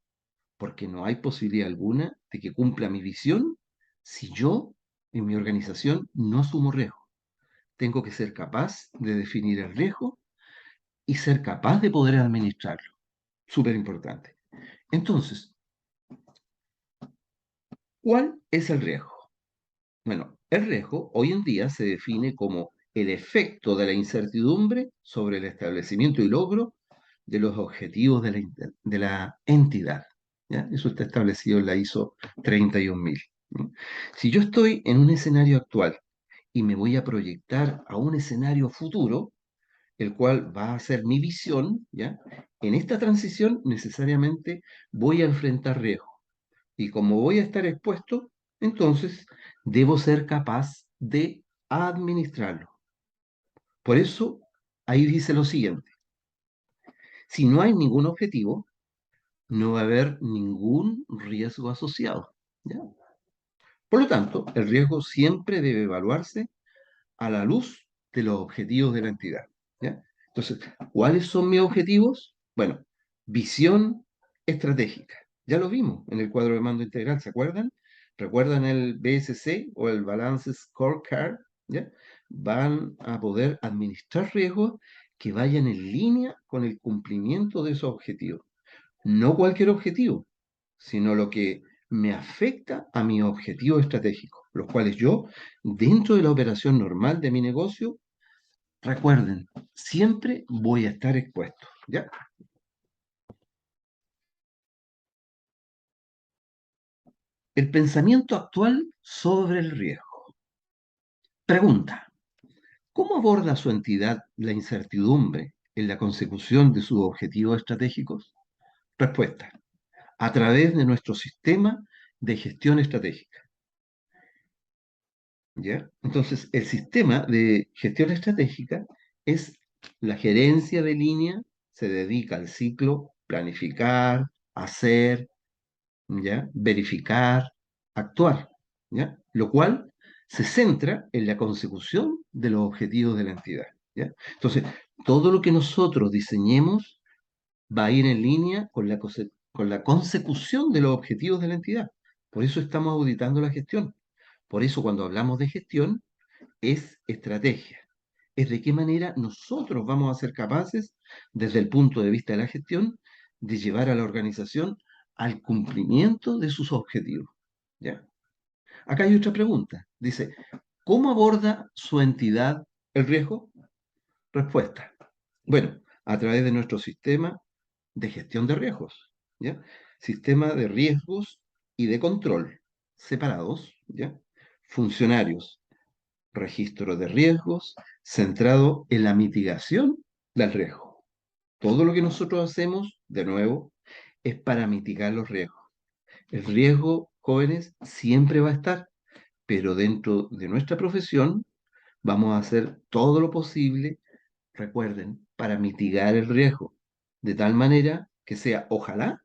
porque no hay posibilidad alguna de que cumpla mi visión si yo en mi organización no asumo riesgo. Tengo que ser capaz de definir el riesgo y ser capaz de poder administrarlo. Súper importante. Entonces, ¿cuál es el riesgo? Bueno, el riesgo hoy en día se define como el efecto de la incertidumbre sobre el establecimiento y logro de los objetivos de la entidad. ¿Ya? Eso está establecido en la ISO 31000. ¿No? Si yo estoy en un escenario actual y me voy a proyectar a un escenario futuro, el cual va a ser mi visión, ¿ya? En esta transición necesariamente voy a enfrentar riesgos. Y como voy a estar expuesto, entonces debo ser capaz de administrarlo. Por eso, ahí dice lo siguiente. Si no hay ningún objetivo, no va a haber ningún riesgo asociado, ¿ya? Por lo tanto, el riesgo siempre debe evaluarse a la luz de los objetivos de la entidad, ¿ya? Entonces, ¿cuáles son mis objetivos? Bueno, visión estratégica. Ya lo vimos en el cuadro de mando integral, ¿se acuerdan? ¿Recuerdan el BSC o el Balance Scorecard? ¿Ya? Van a poder administrar riesgos que vayan en línea con el cumplimiento de esos objetivos. No cualquier objetivo, sino lo que me afecta a mi objetivo estratégico, los cuales yo, dentro de la operación normal de mi negocio, recuerden, siempre voy a estar expuesto, ¿ya? El pensamiento actual sobre el riesgo. Pregunta, ¿cómo aborda su entidad la incertidumbre en la consecución de sus objetivos estratégicos? Respuesta: a través de nuestro sistema de gestión estratégica. ¿Ya? Entonces, el sistema de gestión estratégica es la gerencia de línea, se dedica al ciclo planificar, hacer, ¿ya? Verificar, actuar, ¿ya? Lo cual se centra en la consecución de los objetivos de la entidad, ¿ya? Entonces, todo lo que nosotros diseñemos va a ir en línea con con la consecución de los objetivos de la entidad. Por eso estamos auditando la gestión. Por eso cuando hablamos de gestión es estrategia. Es de qué manera nosotros vamos a ser capaces, desde el punto de vista de la gestión, de llevar a la organización al cumplimiento de sus objetivos. ¿Ya? Acá hay otra pregunta. Dice, ¿cómo aborda su entidad el riesgo? Respuesta. Bueno, a través de nuestro sistema de gestión de riesgos, ¿ya? Sistema de riesgos y de control separados, ¿ya? Funcionarios, registro de riesgos centrado en la mitigación del riesgo. Todo lo que nosotros hacemos, de nuevo, es para mitigar los riesgos. El riesgo, jóvenes, siempre va a estar, pero dentro de nuestra profesión vamos a hacer todo lo posible, recuerden, para mitigar el riesgo, de tal manera que sea, ojalá,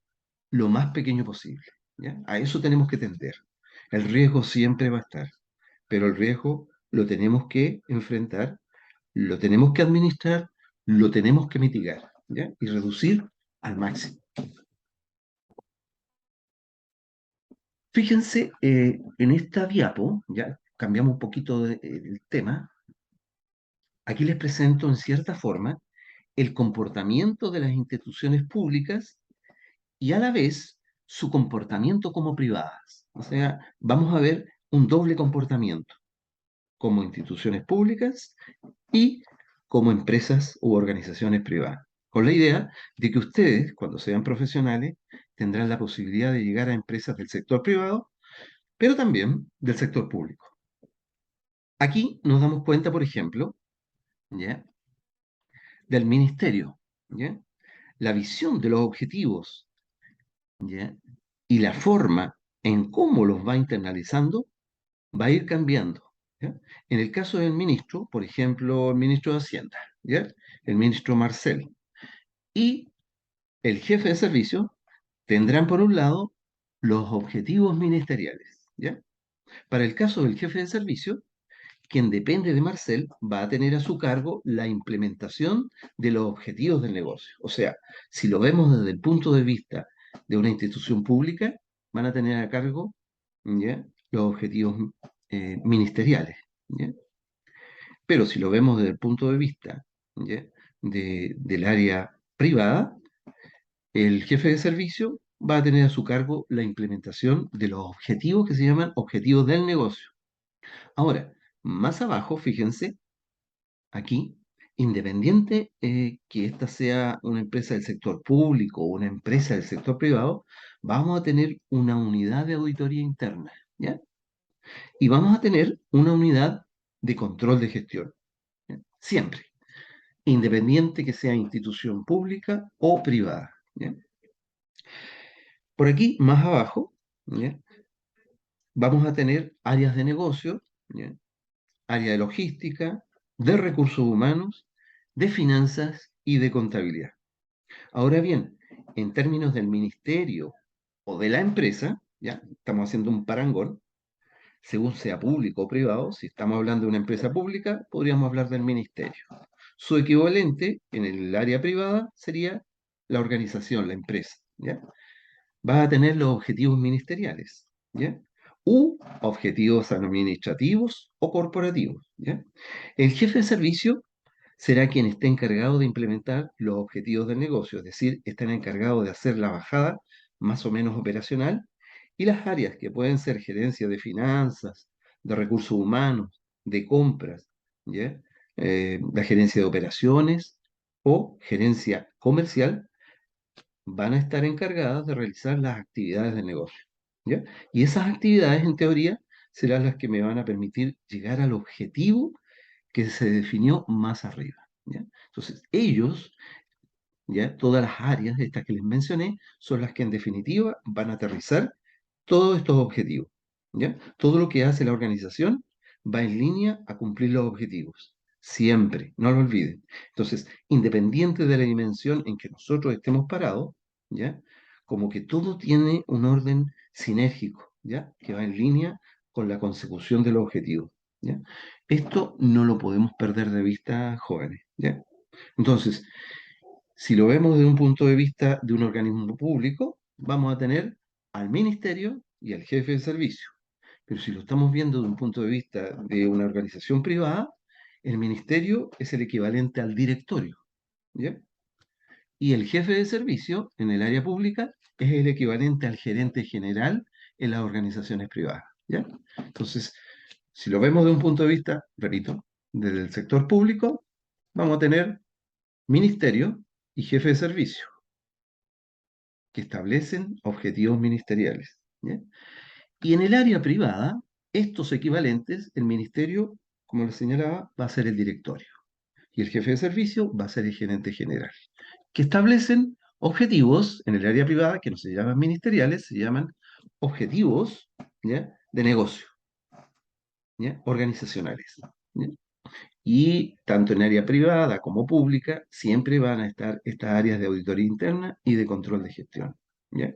lo más pequeño posible. ¿Ya? A eso tenemos que tender. El riesgo siempre va a estar, pero el riesgo lo tenemos que enfrentar, lo tenemos que administrar, lo tenemos que mitigar, ¿ya? Y reducir al máximo. Fíjense, en esta diapo, ya cambiamos un poquito el tema, aquí les presento en cierta forma el comportamiento de las instituciones públicas y a la vez su comportamiento como privadas. O sea, vamos a ver un doble comportamiento como instituciones públicas y como empresas u organizaciones privadas. Con la idea de que ustedes, cuando sean profesionales, tendrán la posibilidad de llegar a empresas del sector privado, pero también del sector público. Aquí nos damos cuenta, por ejemplo, ¿ya? Del ministerio, ¿ya? La visión de los objetivos, ¿ya? Y la forma en cómo los va internalizando va a ir cambiando, ¿ya? En el caso del ministro, por ejemplo, el ministro de Hacienda, ¿ya? El ministro Marcel y el jefe de servicio tendrán por un lado los objetivos ministeriales, ¿ya? Para el caso del jefe de servicio, quien depende de Marcel va a tener a su cargo la implementación de los objetivos del negocio. O sea, si lo vemos desde el punto de vista de una institución pública, van a tener a cargo, ¿ya? Los objetivos ministeriales, ¿ya? Pero si lo vemos desde el punto de vista, ¿ya? Del área privada, el jefe de servicio va a tener a su cargo la implementación de los objetivos que se llaman objetivos del negocio. Ahora, más abajo, fíjense, aquí, independiente que esta sea una empresa del sector público o una empresa del sector privado, vamos a tener una unidad de auditoría interna, ¿ya? Y vamos a tener una unidad de control de gestión, ¿ya? Siempre, independiente que sea institución pública o privada, ¿ya? Por aquí, más abajo, ¿ya? Vamos a tener áreas de negocio, ¿ya? Área de logística, de recursos humanos, de finanzas y de contabilidad. Ahora bien, en términos del ministerio o de la empresa, ya estamos haciendo un parangón, según sea público o privado, si estamos hablando de una empresa pública, podríamos hablar del ministerio. Su equivalente en el área privada sería la organización, la empresa, ¿ya? Va a tener los objetivos ministeriales, ¿ya? U objetivos administrativos o corporativos, ¿ya? El jefe de servicio será quien esté encargado de implementar los objetivos del negocio, es decir, estén encargados de hacer la bajada más o menos operacional y las áreas que pueden ser gerencia de finanzas, de recursos humanos, de compras, ¿ya? La gerencia de operaciones o gerencia comercial van a estar encargadas de realizar las actividades del negocio, ¿ya? Y esas actividades, en teoría, serán las que me van a permitir llegar al objetivo que se definió más arriba. ¿ya? Entonces, ellos, ¿ya? Todas las áreas estas que les mencioné son las que en definitiva van a aterrizar todos estos objetivos, ¿ya? Todo lo que hace la organización va en línea a cumplir los objetivos, siempre, no lo olviden. Entonces, independiente de la dimensión en que nosotros estemos parados, ¿ya? Como que todo tiene un orden sinérgico, ¿ya? Que va en línea con la consecución de los objetivos, ¿ya? Esto no lo podemos perder de vista, jóvenes, ¿ya? Entonces, si lo vemos desde un punto de vista de un organismo público, vamos a tener al ministerio y al jefe de servicio. Pero si lo estamos viendo desde un punto de vista de una organización privada, el ministerio es el equivalente al directorio, ¿ya? Y el jefe de servicio en el área pública es el equivalente al gerente general en las organizaciones privadas, ¿ya? Entonces, si lo vemos de un punto de vista, repito, desde el sector público, vamos a tener ministerio y jefe de servicio que establecen objetivos ministeriales, ¿ya? Y en el área privada, estos equivalentes, el ministerio, como les señalaba, va a ser el directorio y el jefe de servicio va a ser el gerente general, que establecen objetivos en el área privada que no se llaman ministeriales, se llaman objetivos, ¿ya? De negocio, ¿ya? Organizacionales, ¿ya? Y tanto en área privada como pública siempre van a estar estas áreas de auditoría interna y de control de gestión, ¿ya?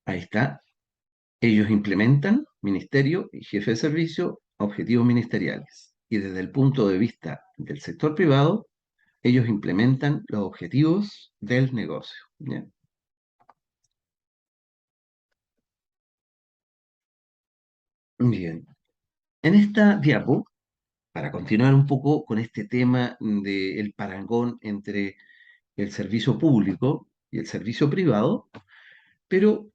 Ahí está. Ellos implementan, ministerio y jefe de servicio, objetivos ministeriales. Y desde el punto de vista del sector privado, ellos implementan los objetivos del negocio, ¿ya? Bien. En esta diapo, para continuar un poco con este tema del parangón entre el servicio público y el servicio privado, pero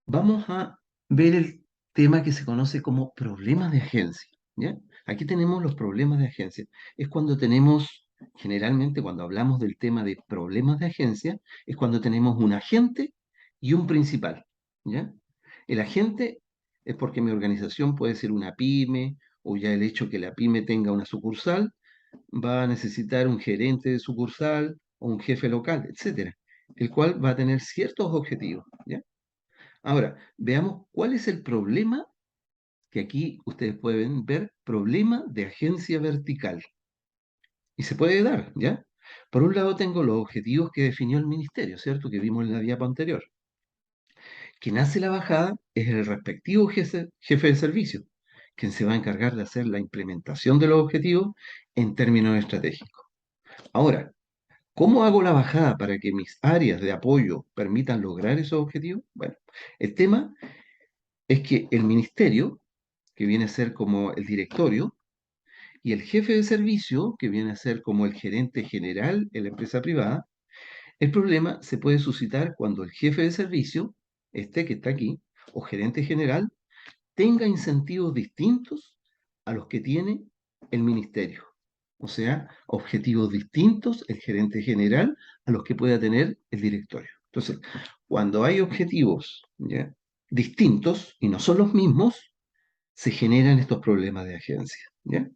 vamos a ver el tema que se conoce como problemas de agencia, ¿ya? Aquí tenemos los problemas de agencia. Es cuando tenemos, generalmente cuando hablamos del tema de problemas de agencia, es cuando tenemos un agente y un principal, ¿ya? El agente es porque mi organización puede ser una pyme o ya el hecho que la pyme tenga una sucursal va a necesitar un gerente de sucursal o un jefe local, etcétera, el cual va a tener ciertos objetivos, ¿ya? Ahora, veamos cuál es el problema que aquí ustedes pueden ver, problema de agencia vertical. Y se puede dar, ¿ya? Por un lado tengo los objetivos que definió el ministerio, ¿cierto? Que vimos en la diapo anterior. Quien hace la bajada es el respectivo jefe de servicio, quien se va a encargar de hacer la implementación de los objetivos en términos estratégicos. Ahora, ¿cómo hago la bajada para que mis áreas de apoyo permitan lograr esos objetivos? Bueno, el tema es que el ministerio, que viene a ser como el directorio, y el jefe de servicio, que viene a ser como el gerente general en la empresa privada, el problema se puede suscitar cuando el jefe de servicio, este que está aquí, o gerente general, tenga incentivos distintos a los que tiene el ministerio. O sea, objetivos distintos el gerente general a los que pueda tener el directorio. Entonces, cuando hay objetivos, ¿ya?, distintos y no son los mismos, se generan estos problemas de agencia, ¿ya?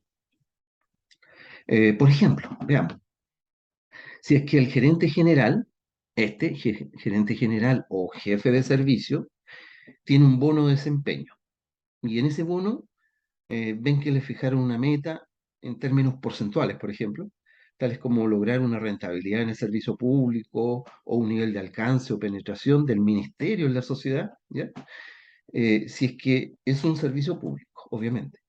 Por ejemplo, veamos, si es que el gerente general, gerente general o jefe de servicio, tiene un bono de desempeño y en ese bono ven que le fijaron una meta en términos porcentuales, por ejemplo, tales como lograr una rentabilidad en el servicio público o un nivel de alcance o penetración del ministerio en la sociedad, ¿ya? Si es que es un servicio público, obviamente.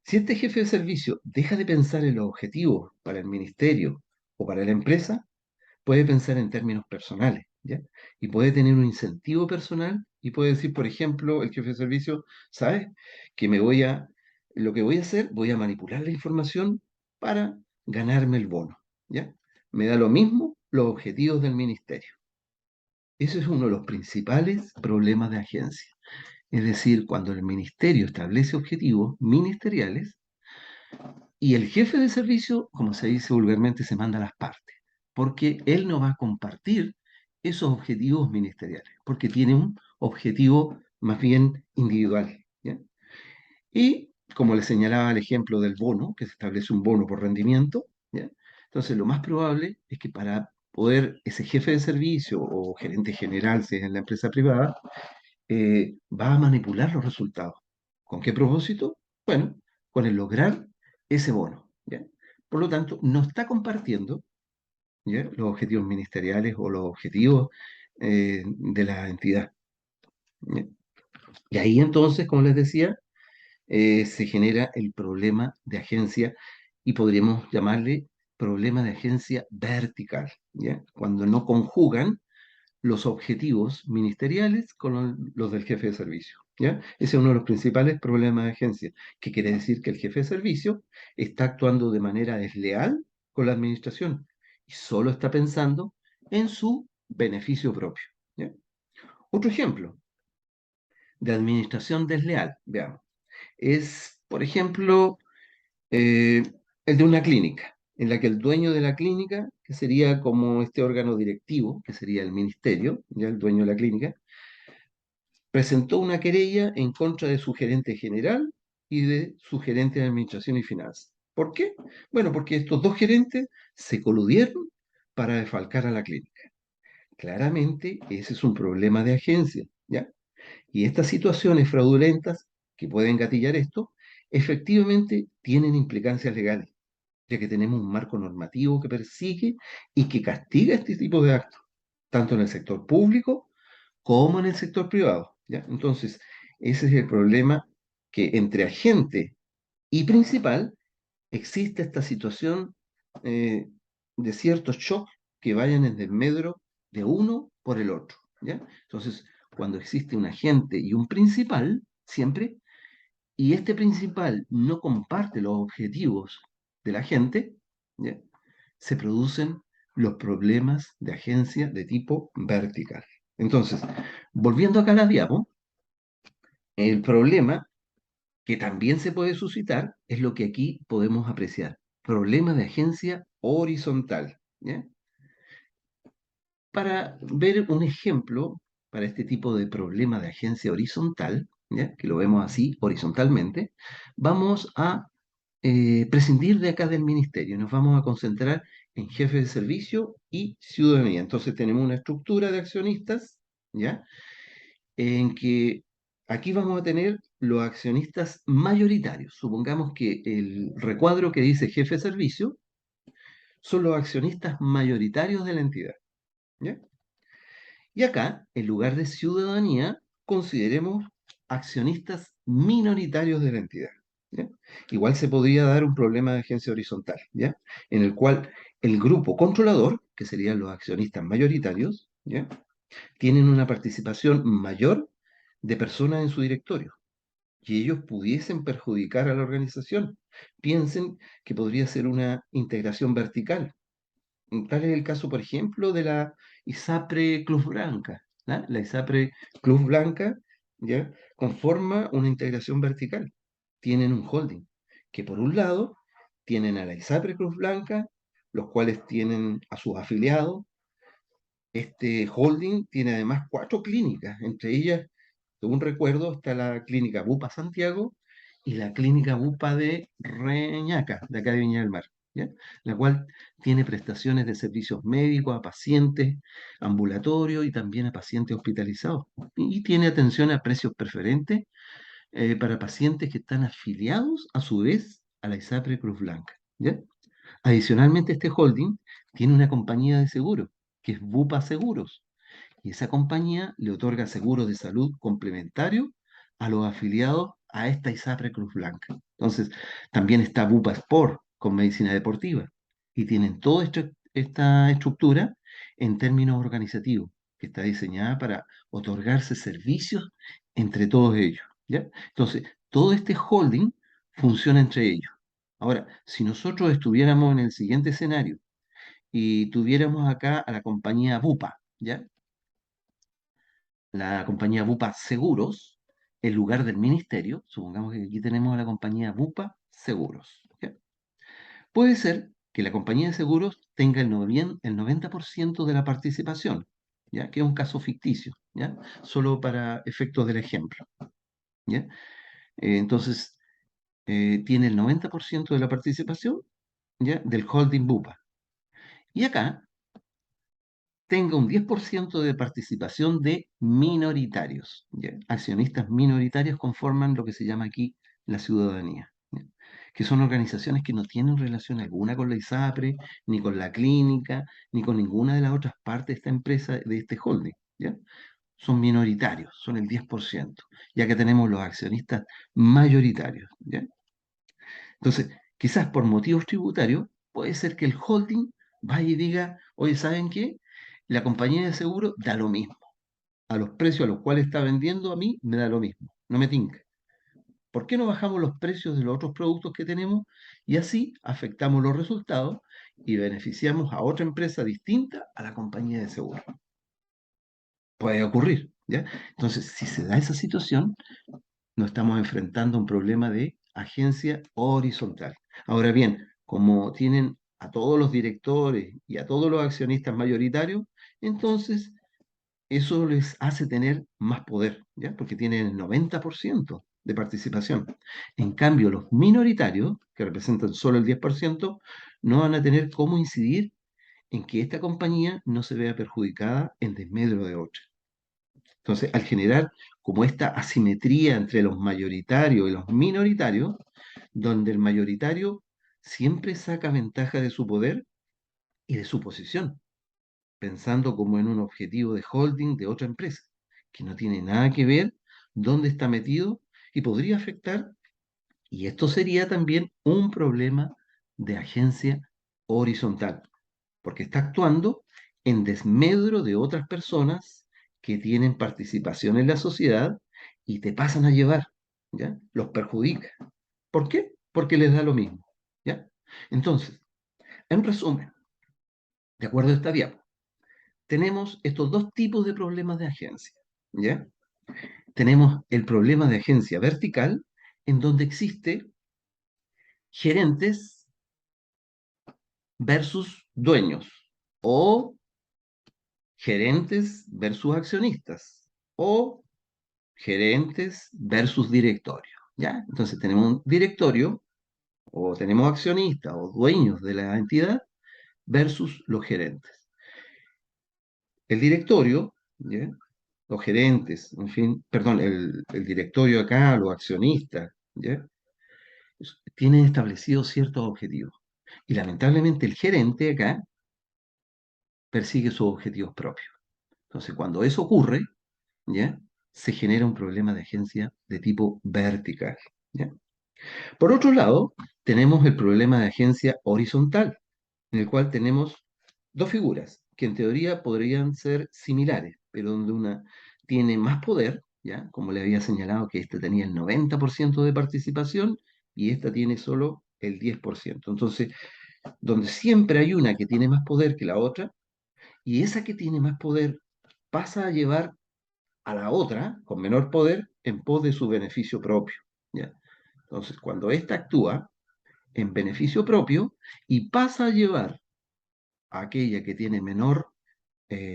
Si este jefe de servicio deja de pensar en los objetivos para el ministerio o para la empresa, puede pensar en términos personales, ¿ya? Y puede tener un incentivo personal y puede decir, por ejemplo, el jefe de servicio, ¿sabes? Que lo que voy a hacer, voy a manipular la información para ganarme el bono, ¿ya? Me da lo mismo los objetivos del ministerio. Ese es uno de los principales problemas de agencia. Es decir, cuando el ministerio establece objetivos ministeriales, y el jefe de servicio, como se dice vulgarmente, se manda a las partes, porque él no va a compartir esos objetivos ministeriales, porque tiene un objetivo más bien individual, ¿ya? Y como le señalaba el ejemplo del bono, que se establece un bono por rendimiento, ¿ya? Entonces, lo más probable es que para poder ese jefe de servicio o gerente general, si es en la empresa privada, va a manipular los resultados. ¿Con qué propósito? Bueno, con el lograr ese bono, ¿ya? Por lo tanto, no está compartiendo, ¿ya?, los objetivos ministeriales o los objetivos de la entidad, ¿ya? Y ahí entonces, como les decía, se genera el problema de agencia y podríamos llamarle problema de agencia vertical, ¿ya? Cuando no conjugan los objetivos ministeriales con los del jefe de servicio, ¿ya? Ese es uno de los principales problemas de agencia, que quiere decir que el jefe de servicio está actuando de manera desleal con la administración y solo está pensando en su beneficio propio, ¿ya? Otro ejemplo de administración desleal, veamos, es, por ejemplo, eh, el de una clínica, en la que el dueño de la clínica, que sería como este órgano directivo, que sería el ministerio, ya el dueño de la clínica, presentó una querella en contra de su gerente general y de su gerente de administración y finanzas. ¿Por qué? Bueno, porque estos dos gerentes se coludieron para defalcar a la clínica. Claramente, ese es un problema de agencia, ¿ya? Y estas situaciones fraudulentas que pueden gatillar esto, efectivamente tienen implicancias legales, ya que tenemos un marco normativo que persigue y que castiga este tipo de actos, tanto en el sector público como en el sector privado, ¿ya? Entonces, ese es el problema, que entre agente y principal existe esta situación eh, de ciertos shocks que vayan en desmedro de uno por el otro, ¿ya? Entonces, cuando existe un agente y un principal, siempre, y este principal no comparte los objetivos de la gente, ¿ya?, se producen los problemas de agencia de tipo vertical. Entonces, volviendo acá a la diapo, el problema que también se puede suscitar es lo que aquí podemos apreciar: problema de agencia horizontal, ¿ya? Para ver un ejemplo para este tipo de problema de agencia horizontal, ¿ya?, que lo vemos así, horizontalmente, vamos a prescindir de acá del ministerio, nos vamos a concentrar en jefe de servicio y ciudadanía. Entonces tenemos una estructura de accionistas, ¿ya?, en que aquí vamos a tener los accionistas mayoritarios. Supongamos que el recuadro que dice jefe de servicio son los accionistas mayoritarios de la entidad, ¿ya? Y acá, en lugar de ciudadanía, consideremos accionistas minoritarios de la entidad, ¿ya? Igual se podría dar un problema de agencia horizontal, ¿ya?, en el cual el grupo controlador, que serían los accionistas mayoritarios, ¿ya?, tienen una participación mayor de personas en su directorio y ellos pudiesen perjudicar a la organización. Piensen que podría ser una integración vertical. Tal es el caso, por ejemplo, de la ISAPRE Cruz Blanca, ¿ya? La ISAPRE Cruz Blanca, ¿ya?, conforma una integración vertical. Tienen un holding que, por un lado, tienen a la ISAPRE Cruz Blanca, los cuales tienen a sus afiliados. Este holding tiene además cuatro clínicas, entre ellas, según recuerdo, está la clínica Bupa Santiago y la clínica Bupa de Reñaca, de acá de Viña del Mar, ¿ya?, la cual tiene prestaciones de servicios médicos a pacientes ambulatorios y también a pacientes hospitalizados. Y tiene atención a precios preferentes para pacientes que están afiliados a su vez a la ISAPRE Cruz Blanca, ¿ya? Adicionalmente, este holding tiene una compañía de seguros, que es Bupa Seguros, y esa compañía le otorga seguros de salud complementarios a los afiliados a esta ISAPRE Cruz Blanca. Entonces, también está Bupa Sport con medicina deportiva, y tienen toda esta estructura en términos organizativos, que está diseñada para otorgarse servicios entre todos ellos, ¿ya? Entonces, todo este holding funciona entre ellos. Ahora, si nosotros estuviéramos en el siguiente escenario y tuviéramos acá a la compañía Bupa, ¿ya?, la compañía Bupa Seguros, en lugar del ministerio, supongamos que aquí tenemos a la compañía Bupa Seguros, ¿ya? Puede ser que la compañía de seguros tenga el 90% de la participación, ¿ya?, que es un caso ficticio, ¿ya?, solo para efectos del ejemplo, ¿ya? Entonces, tiene el 90% de la participación, ¿ya? Del holding Bupa. Y acá tenga un 10% de participación de minoritarios, ¿ya? Accionistas minoritarios conforman lo que se llama aquí la ciudadanía, ¿ya? Que son organizaciones que no tienen relación alguna con la ISAPRE, ni con la clínica, ni con ninguna de las otras partes de esta empresa, de este holding, ¿ya? Son minoritarios, son el 10%, ya que tenemos los accionistas mayoritarios, ¿ya? Entonces, quizás por motivos tributarios, puede ser que el holding vaya y diga, oye, ¿saben qué? La compañía de seguro da lo mismo. A los precios a los cuales está vendiendo a mí, me da lo mismo. No me tinca. ¿Por qué no bajamos los precios de los otros productos que tenemos y así afectamos los resultados y beneficiamos a otra empresa distinta a la compañía de seguro? Puede ocurrir, ¿ya? Entonces, si se da esa situación, nos estamos enfrentando a un problema de agencia horizontal. Ahora bien, como tienen a todos los directores y a todos los accionistas mayoritarios, entonces eso les hace tener más poder, ¿ya? Porque tienen el 90% de participación. En cambio, los minoritarios, que representan solo el 10%, no van a tener cómo incidir en que esta compañía no se vea perjudicada en desmedro de otra. Entonces, al generar como esta asimetría entre los mayoritarios y los minoritarios, donde el mayoritario siempre saca ventaja de su poder y de su posición, pensando como en un objetivo de holding de otra empresa, que no tiene nada que ver dónde está metido y podría afectar, y esto sería también un problema de agencia horizontal, porque está actuando en desmedro de otras personas que tienen participación en la sociedad y te pasan a llevar, ¿ya? Los perjudica. ¿Por qué? Porque les da lo mismo, ¿ya? Entonces, en resumen, de acuerdo a esta diapo, tenemos estos dos tipos de problemas de agencia, ¿ya? Tenemos el problema de agencia vertical, en donde existe gerentes versus dueños, o gerentes versus accionistas, o gerentes versus directorio, ¿ya? Entonces tenemos un directorio, o tenemos accionistas o dueños de la entidad versus los gerentes. El directorio, ¿ya? Los gerentes, en fin, perdón, el directorio acá, los accionistas, ¿ya? Tienen establecidos ciertos objetivos. Y lamentablemente el gerente acá persigue sus objetivos propios. Entonces, cuando eso ocurre, ¿ya? Se genera un problema de agencia de tipo vertical, ¿ya? Por otro lado, tenemos el problema de agencia horizontal, en el cual tenemos dos figuras que en teoría podrían ser similares, pero donde una tiene más poder, ¿ya? Como le había señalado que esta tenía el 90% de participación y esta tiene solo el 10%. Entonces, donde siempre hay una que tiene más poder que la otra, y esa que tiene más poder pasa a llevar a la otra con menor poder en pos de su beneficio propio, ¿ya? Entonces, cuando ésta actúa en beneficio propio y pasa a llevar a aquella que tiene menor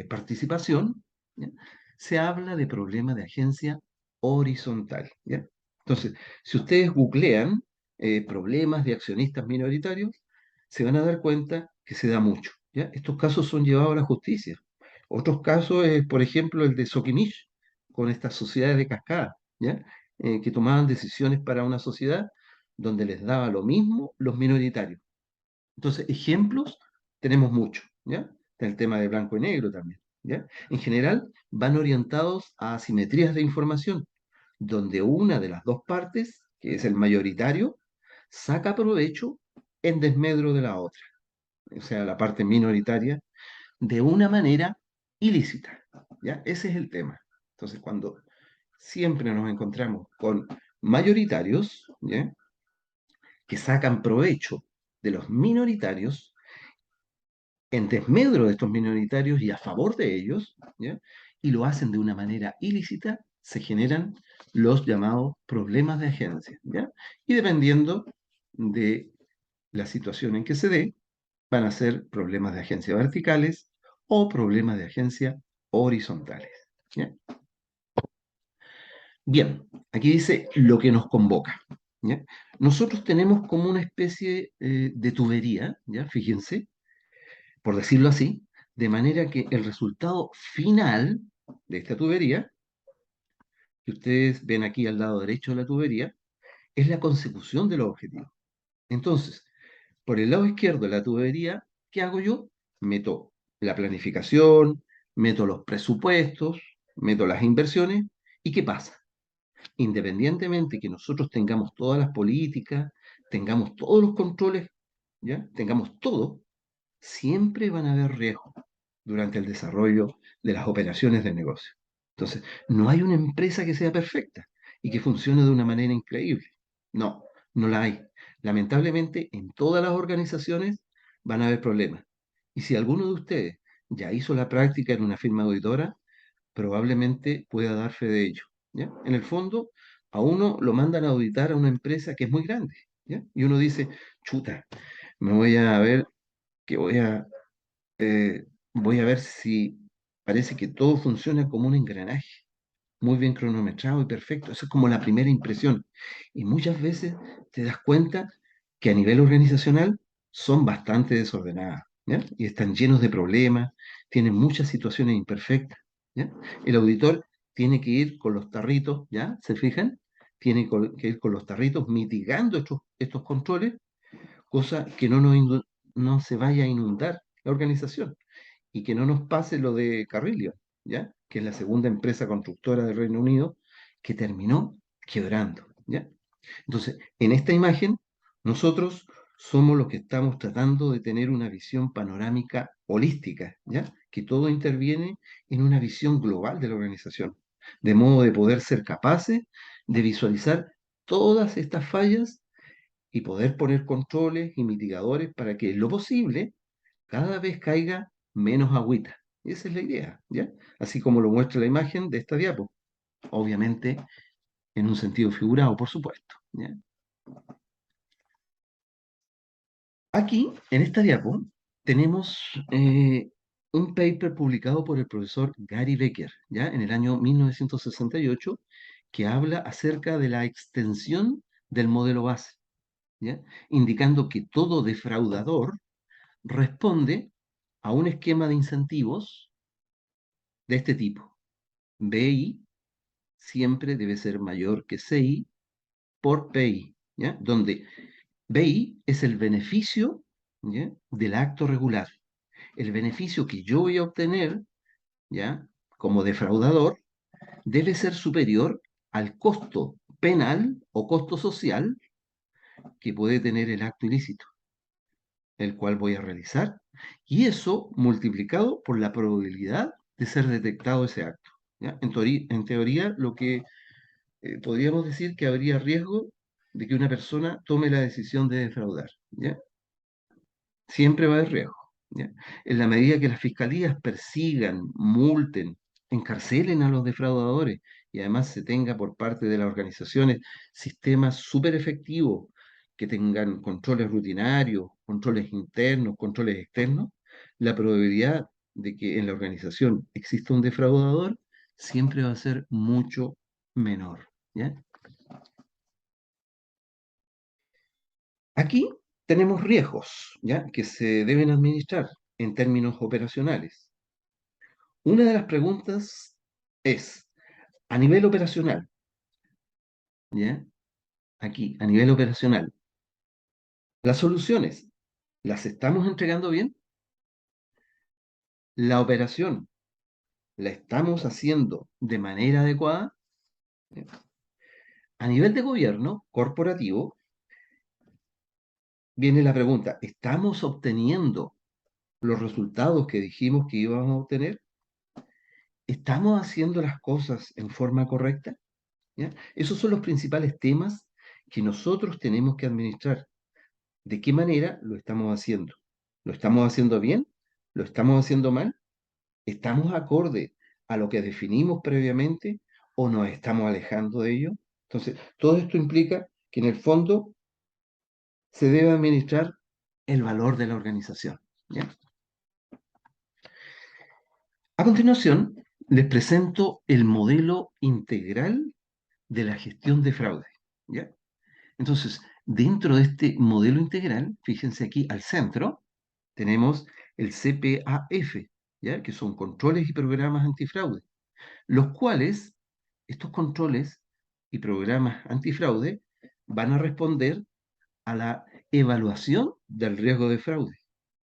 participación, ¿ya? Se habla de problema de agencia horizontal, ¿ya? Entonces, si ustedes googlean problemas de accionistas minoritarios, se van a dar cuenta que se da mucho, ¿ya? Estos casos son llevados a la justicia. Otros casos es, por ejemplo, el de Sokimich, con estas sociedades de cascada, ¿ya? Que tomaban decisiones para una sociedad donde les daba lo mismo los minoritarios. Entonces, ejemplos tenemos muchos, ¿ya? Está el tema de blanco y negro también, ¿ya? En general, van orientados a asimetrías de información, donde una de las dos partes, que es el mayoritario, saca provecho en desmedro de la otra, o sea, la parte minoritaria, de una manera ilícita, ¿ya? Ese es el tema. Entonces, cuando siempre nos encontramos con mayoritarios, ¿ya? Que sacan provecho de los minoritarios, en desmedro de estos minoritarios y a favor de ellos, ¿ya? Y lo hacen de una manera ilícita, se generan los llamados problemas de agencia, ¿ya? Y dependiendo de la situación en que se dé, van a ser problemas de agencia verticales o problemas de agencia horizontales, ¿ya? Bien, aquí dice lo que nos convoca, ¿ya? Nosotros tenemos como una especie de tubería, ¿ya? Fíjense, por decirlo así, de manera que el resultado final de esta tubería, que ustedes ven aquí al lado derecho de la tubería, es la consecución de los objetivos. Entonces, por el lado izquierdo de la tubería, ¿qué hago yo? Meto la planificación, meto los presupuestos, meto las inversiones, ¿y qué pasa? Independientemente que nosotros tengamos todas las políticas, tengamos todos los controles, ¿ya? Tengamos todo, siempre van a haber riesgos durante el desarrollo de las operaciones del negocio. Entonces, no hay una empresa que sea perfecta y que funcione de una manera increíble. No, no la hay. Lamentablemente, en todas las organizaciones van a haber problemas. Y si alguno de ustedes ya hizo la práctica en una firma auditora, probablemente pueda dar fe de ello. ¿Ya? En el fondo, a uno lo mandan a auditar a una empresa que es muy grande. ¿Ya? Y uno dice, chuta, me voy a ver que voy a ver si parece que todo funciona como un engranaje, muy bien cronometrado y perfecto. Esa es como la primera impresión. Y muchas veces te das cuenta que a nivel organizacional son bastante desordenadas, ¿ya? Y están llenos de problemas, tienen muchas situaciones imperfectas, ¿ya? El auditor tiene que ir con los tarritos, ¿ya? ¿Se fijan? Que ir con los tarritos mitigando estos controles, cosa que no se vaya a inundar la organización y que no nos pase lo de Carrillion, ¿ya? Que es la segunda empresa constructora del Reino Unido que terminó quebrando, ¿ya? Entonces, en esta imagen, nosotros somos los que estamos tratando de tener una visión panorámica holística, ¿ya? Que todo interviene en una visión global de la organización, de modo de poder ser capaces de visualizar todas estas fallas y poder poner controles y mitigadores para que en lo posible cada vez caiga menos agüita. Esa es la idea, ¿ya? Así como lo muestra la imagen de esta diapo. Obviamente en un sentido figurado, por supuesto, ¿ya? Aquí, en esta diapo, tenemos un paper publicado por el profesor Gary Becker, ¿ya? En el año 1968, que habla acerca de la extensión del modelo base, ¿ya? Indicando que todo defraudador responde a un esquema de incentivos de este tipo. BI siempre debe ser mayor que CI por PI, ¿ya? Donde BI es el beneficio, ¿ya? Del acto regular. El beneficio que yo voy a obtener, ¿ya? Como defraudador, debe ser superior al costo penal o costo social que puede tener el acto ilícito, el cual voy a realizar, y eso multiplicado por la probabilidad de ser detectado ese acto, ¿ya? En teoría, lo que podríamos decir que habría riesgo de que una persona tome la decisión de defraudar, ¿ya? Siempre va a haber riesgo, ¿ya? En la medida que las fiscalías persigan, multen, encarcelen a los defraudadores y además se tenga por parte de las organizaciones sistemas súper efectivos que tengan controles rutinarios, controles internos, controles externos, la probabilidad de que en la organización exista un defraudador siempre va a ser mucho menor, ¿ya? Aquí tenemos riesgos, ¿ya? Que se deben administrar en términos operacionales. Una de las preguntas es, a nivel operacional, ¿ya? Aquí, a nivel operacional, ¿las soluciones las estamos entregando bien? ¿La operación la estamos haciendo de manera adecuada? ¿Ya? A nivel de gobierno corporativo, viene la pregunta, ¿estamos obteniendo los resultados que dijimos que íbamos a obtener? ¿Estamos haciendo las cosas en forma correcta? ¿Ya? Esos son los principales temas que nosotros tenemos que administrar. ¿De qué manera lo estamos haciendo? ¿Lo estamos haciendo bien? ¿Lo estamos haciendo mal? ¿Estamos acorde a lo que definimos previamente o nos estamos alejando de ello? Entonces, todo esto implica que en el fondo se debe administrar el valor de la organización, ¿ya? A continuación, les presento el modelo integral de la gestión de fraude, ¿ya? Entonces, Dentro de este modelo integral, fíjense aquí al centro, tenemos el CPAF, ¿ya? Que son controles y programas antifraude, los cuales, estos controles y programas antifraude, van a responder a la evaluación del riesgo de fraude,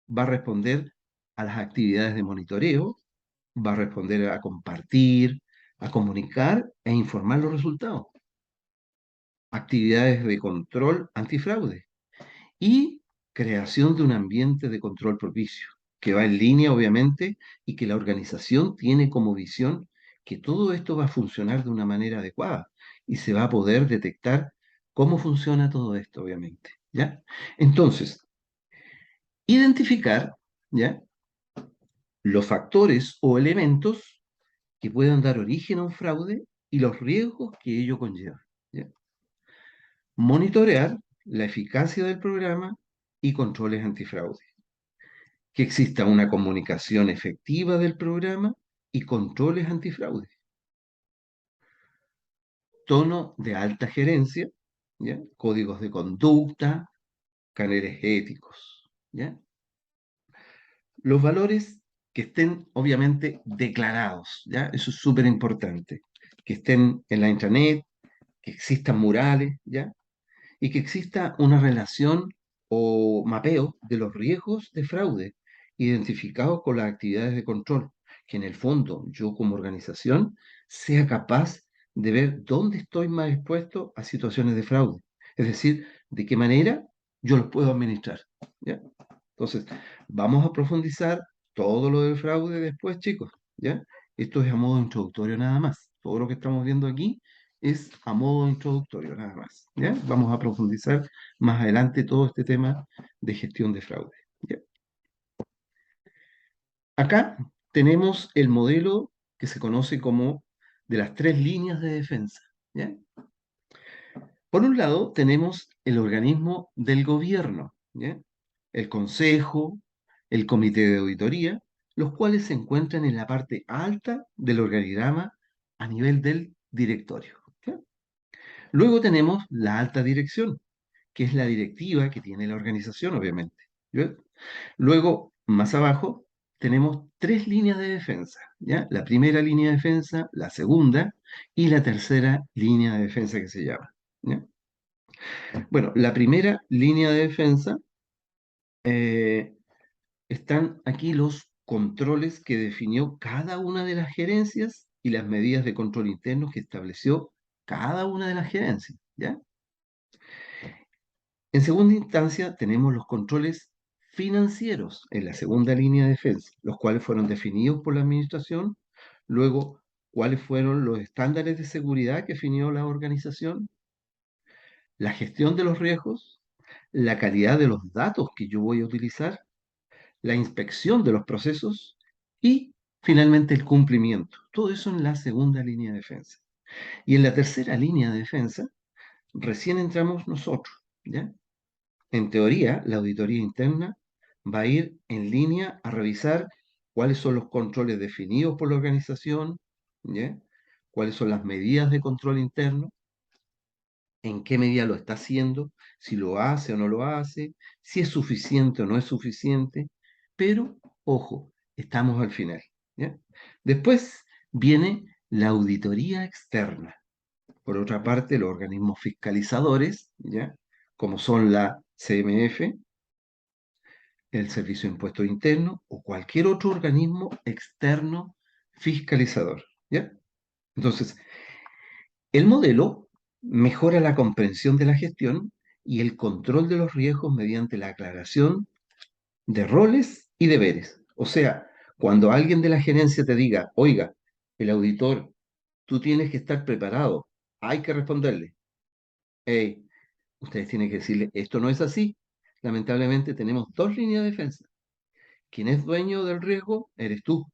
va a responder a las actividades de monitoreo, va a responder a compartir, a comunicar e informar los resultados, actividades de control antifraude y creación de un ambiente de control propicio, que va en línea, obviamente, y que la organización tiene como visión que todo esto va a funcionar de una manera adecuada y se va a poder detectar cómo funciona todo esto, obviamente, ¿ya? Entonces, identificar, ¿ya? Los factores o elementos que puedan dar origen a un fraude y los riesgos que ello conlleva, ¿ya? Monitorear la eficacia del programa y controles antifraude. Que exista una comunicación efectiva del programa y controles antifraude. Tono de alta gerencia, ¿ya? Códigos de conducta, canales éticos, ¿ya? Los valores que estén obviamente declarados, ¿ya? Eso es súper importante. Que estén en la intranet, que existan murales, ¿ya? Y que exista una relación o mapeo de los riesgos de fraude identificados con las actividades de control, que en el fondo yo como organización sea capaz de ver dónde estoy más expuesto a situaciones de fraude, es decir, de qué manera yo los puedo administrar, ¿ya? Entonces, vamos a profundizar todo lo del fraude después, chicos, ¿ya? Esto es a modo introductorio nada más. Todo lo que estamos viendo aquí es a modo introductorio nada más, ¿ya? Vamos a profundizar más adelante todo este tema de gestión de fraude, ¿ya? Acá tenemos el modelo que se conoce como de las tres líneas de defensa, ¿ya? Por un lado, tenemos el organismo del gobierno, ¿ya? El consejo, el comité de auditoría, los cuales se encuentran en la parte alta del organigrama a nivel del directorio, ¿ya? Luego tenemos la alta dirección, que es la directiva que tiene la organización, obviamente, ¿ya? Luego, más abajo, tenemos tres líneas de defensa, ¿ya? La primera línea de defensa, la segunda y la tercera línea de defensa que se llama, ¿ya? Bueno, la primera línea de defensa, eh, están aquí los controles que definió cada una de las gerencias y las medidas de control interno que estableció cada una de las gerencias, ¿ya? En segunda instancia, tenemos los controles financieros en la segunda línea de defensa, los cuales fueron definidos por la administración, luego cuáles fueron los estándares de seguridad que definió la organización, la gestión de los riesgos, la calidad de los datos que yo voy a utilizar, la inspección de los procesos y finalmente el cumplimiento. Todo eso en la segunda línea de defensa. Y en la tercera línea de defensa, recién entramos nosotros, ¿ya? En teoría, la auditoría interna va a ir en línea a revisar cuáles son los controles definidos por la organización, ¿ya? Cuáles son las medidas de control interno, en qué medida lo está haciendo, si lo hace o no lo hace, si es suficiente o no es suficiente, pero ojo, estamos al final, ¿ya? Después viene la auditoría externa. Por otra parte, los organismos fiscalizadores, ¿ya? Como son la CMF, el Servicio de Impuestos Internos o cualquier otro organismo externo fiscalizador, ¿ya? Entonces, el modelo mejora la comprensión de la gestión y el control de los riesgos mediante la aclaración de roles y deberes. O sea, cuando alguien de la gerencia te diga, oiga, el auditor, tú tienes que estar preparado, hay que responderle. Hey, ustedes tienen que decirle, esto no es así. Lamentablemente tenemos dos líneas de defensa. Quien es dueño del riesgo eres tú,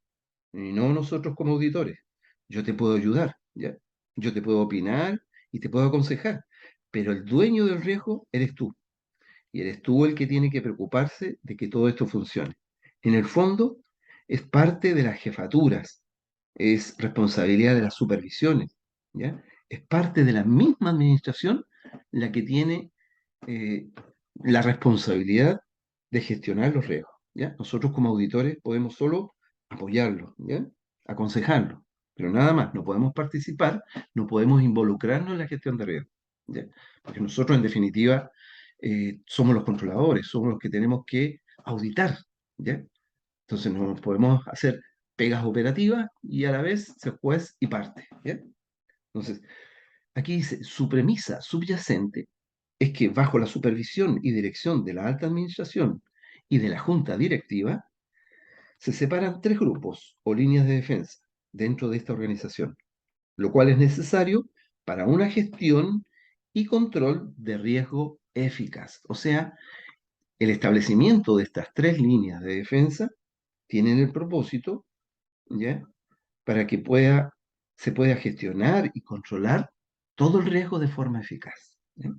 y no nosotros como auditores. Yo te puedo ayudar, ¿ya? Yo te puedo opinar y te puedo aconsejar, pero el dueño del riesgo eres tú, y eres tú el que tiene que preocuparse de que todo esto funcione. En el fondo, es parte de las jefaturas, es responsabilidad de las supervisiones, ¿ya? Es parte de la misma administración la que tiene eh, la responsabilidad de gestionar los riesgos, ¿ya? Nosotros como auditores podemos solo apoyarlos, ¿ya? Aconsejarlos, pero nada más, no podemos participar, no podemos involucrarnos en la gestión de riesgos, ¿ya? Porque nosotros en definitiva somos los controladores, somos los que tenemos que auditar, ¿ya? Entonces no podemos hacer pegas operativas y a la vez ser juez y parte, ¿ya? Entonces, aquí dice, su premisa subyacente es que bajo la supervisión y dirección de la alta administración y de la junta directiva, se separan tres grupos o líneas de defensa dentro de esta organización, lo cual es necesario para una gestión y control de riesgo eficaz. O sea, el establecimiento de estas tres líneas de defensa tienen el propósito, ¿ya? Para que se pueda gestionar y controlar todo el riesgo de forma eficaz, ¿ya?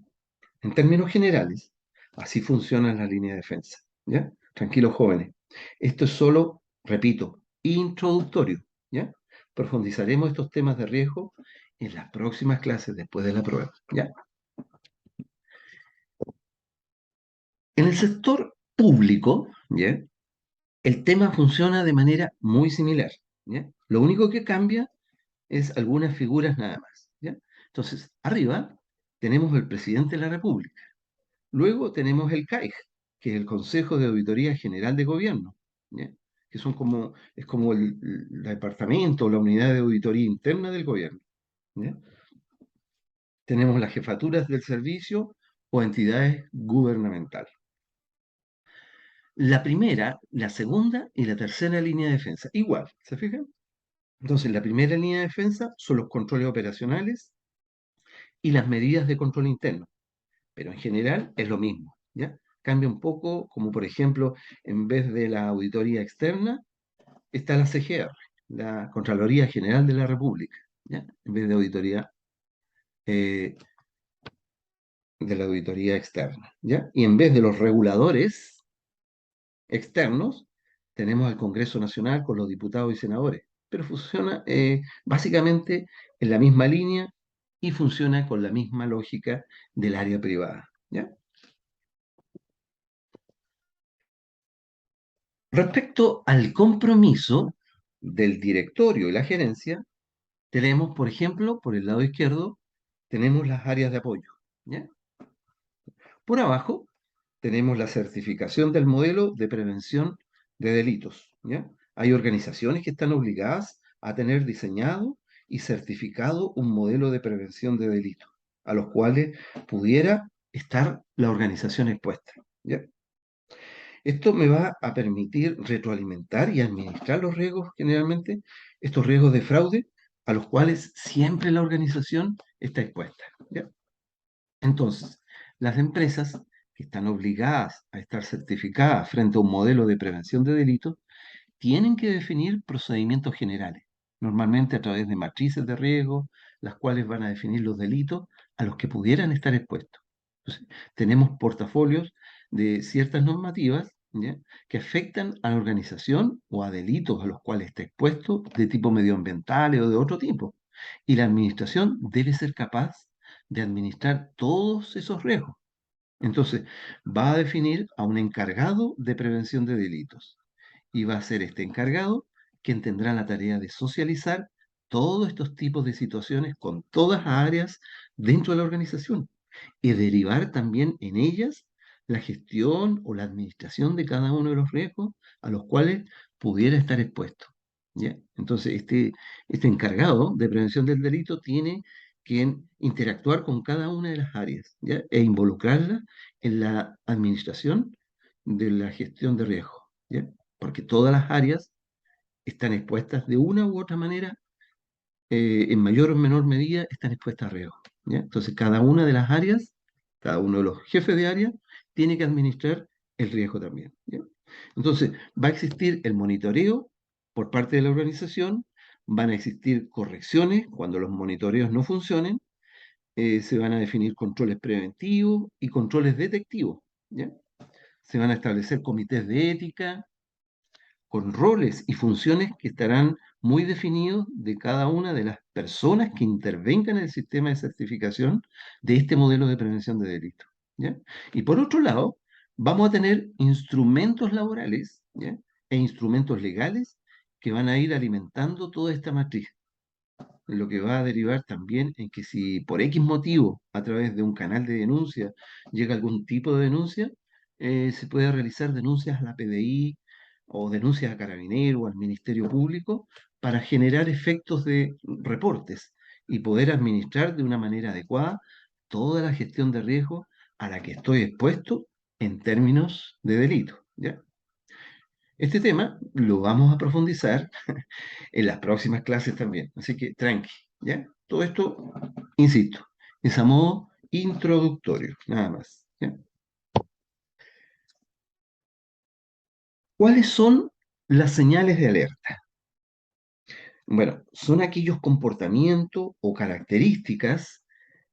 En términos generales, así funciona la línea de defensa, ¿ya? Tranquilos jóvenes. Esto es solo, repito, introductorio, ¿ya? Profundizaremos estos temas de riesgo en las próximas clases después de la prueba, ¿ya? En el sector público, ¿ya? El tema funciona de manera muy similar, ¿ya? Lo único que cambia es algunas figuras nada más, ¿ya? Entonces, arriba tenemos el presidente de la República. Luego tenemos el CAIG, que es el Consejo de Auditoría General de Gobierno, ¿ya? Que es como el departamento o la unidad de auditoría interna del gobierno, ¿ya? Tenemos las jefaturas del servicio o entidades gubernamentales. La primera, la segunda y la tercera línea de defensa, igual, ¿se fijan? Entonces, la primera línea de defensa son los controles operacionales y las medidas de control interno, pero en general es lo mismo, ¿ya? Cambia un poco, como por ejemplo, en vez de la auditoría externa, está la CGR, la Contraloría General de la República, ¿ya? En vez eh, de la auditoría externa, ¿ya? Y en vez de los reguladores externos, tenemos el Congreso Nacional con los diputados y senadores, pero funciona básicamente en la misma línea y funciona con la misma lógica del área privada, ¿ya? Respecto al compromiso del directorio y la gerencia, tenemos, por ejemplo, por el lado izquierdo, tenemos las áreas de apoyo, ¿ya? Por abajo, tenemos la certificación del modelo de prevención de delitos, ¿ya? Hay organizaciones que están obligadas a tener diseñado y certificado un modelo de prevención de delitos, a los cuales pudiera estar la organización expuesta, ¿ya? Esto me va a permitir retroalimentar y administrar los riesgos, generalmente, estos riesgos de fraude, a los cuales siempre la organización está expuesta, ¿ya? Entonces, las empresas que están obligadas a estar certificadas frente a un modelo de prevención de delitos tienen que definir procedimientos generales, normalmente a través de matrices de riesgo, las cuales van a definir los delitos a los que pudieran estar expuestos. Entonces, tenemos portafolios de ciertas normativas, ¿ya? Que afectan a la organización o a delitos a los cuales está expuesto de tipo medioambiental o de otro tipo. Y la administración debe ser capaz de administrar todos esos riesgos. Entonces, va a definir a un encargado de prevención de delitos y va a ser este encargado quien tendrá la tarea de socializar todos estos tipos de situaciones con todas las áreas dentro de la organización y derivar también en ellas la gestión o la administración de cada uno de los riesgos a los cuales pudiera estar expuesto, ¿ya? Entonces, este encargado de prevención del delito tiene que interactuar con cada una de las áreas, ¿ya? E involucrarla en la administración de la gestión de riesgos, ¿ya? Porque todas las áreas están expuestas de una u otra manera, en mayor o menor medida, están expuestas a riesgo, ¿ya? Entonces, cada una de las áreas, cada uno de los jefes de área, tiene que administrar el riesgo también, ¿ya? Entonces, va a existir el monitoreo por parte de la organización, van a existir correcciones cuando los monitoreos no funcionen, se van a definir controles preventivos y controles detectivos, ¿ya? Se van a establecer comités de ética, con roles y funciones que estarán muy definidos de cada una de las personas que intervengan en el sistema de certificación de este modelo de prevención de delitos, ¿ya? Y por otro lado, vamos a tener instrumentos laborales, ¿ya? E instrumentos legales que van a ir alimentando toda esta matriz, lo que va a derivar también en que si por X motivo, a través de un canal de denuncia, llega algún tipo de denuncia, se puede realizar denuncias a la PDI o denuncias a Carabineros o al Ministerio Público para generar efectos de reportes y poder administrar de una manera adecuada toda la gestión de riesgo a la que estoy expuesto en términos de delito, ¿ya? Este tema lo vamos a profundizar en las próximas clases también. Así que tranqui, ¿ya? Todo esto, insisto, es a modo introductorio, nada más, ¿ya? ¿Cuáles son las señales de alerta? Bueno, son aquellos comportamientos o características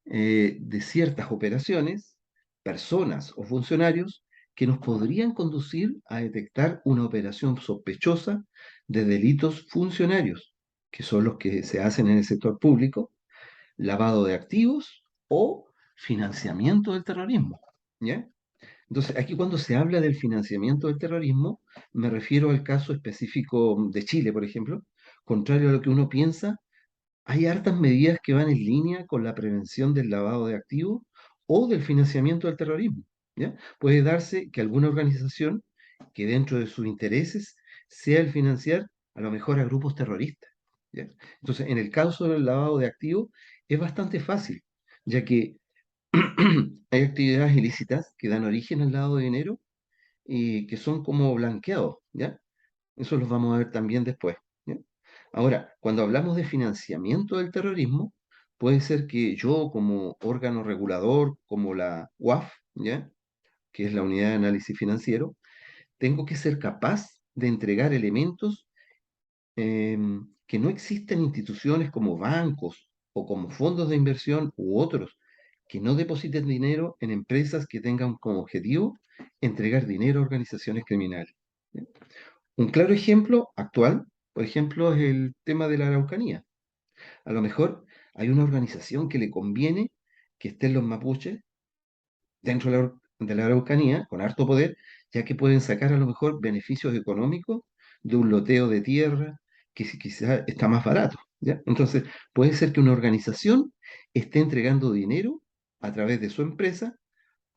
de ciertas operaciones, personas o funcionarios que nos podrían conducir a detectar una operación sospechosa de delitos funcionarios, que son los que se hacen en el sector público, lavado de activos o financiamiento del terrorismo, ¿ya? Entonces, aquí cuando se habla del financiamiento del terrorismo, me refiero al caso específico de Chile, por ejemplo. Contrario a lo que uno piensa, hay hartas medidas que van en línea con la prevención del lavado de activos o del financiamiento del terrorismo, ¿ya? Puede darse que alguna organización que dentro de sus intereses sea el financiar a lo mejor a grupos terroristas, ¿ya? Entonces, en el caso del lavado de activos es bastante fácil, ya que hay actividades ilícitas que dan origen al lavado de dinero y que son como blanqueados, ¿ya? Eso los vamos a ver también después, ¿ya? Ahora, cuando hablamos de financiamiento del terrorismo, puede ser que yo como órgano regulador, como la UAF, ¿ya? Que es la Unidad de Análisis Financiero, tengo que ser capaz de entregar elementos que no existen instituciones como bancos o como fondos de inversión u otros que no depositen dinero en empresas que tengan como objetivo entregar dinero a organizaciones criminales, ¿ya? Un claro ejemplo actual, por ejemplo, es el tema de la Araucanía. A lo mejor hay una organización que le conviene que estén los mapuches dentro de la Araucanía, con harto poder, ya que pueden sacar a lo mejor beneficios económicos de un loteo de tierra que quizás está más barato, ¿ya? Entonces, puede ser que una organización esté entregando dinero a través de su empresa.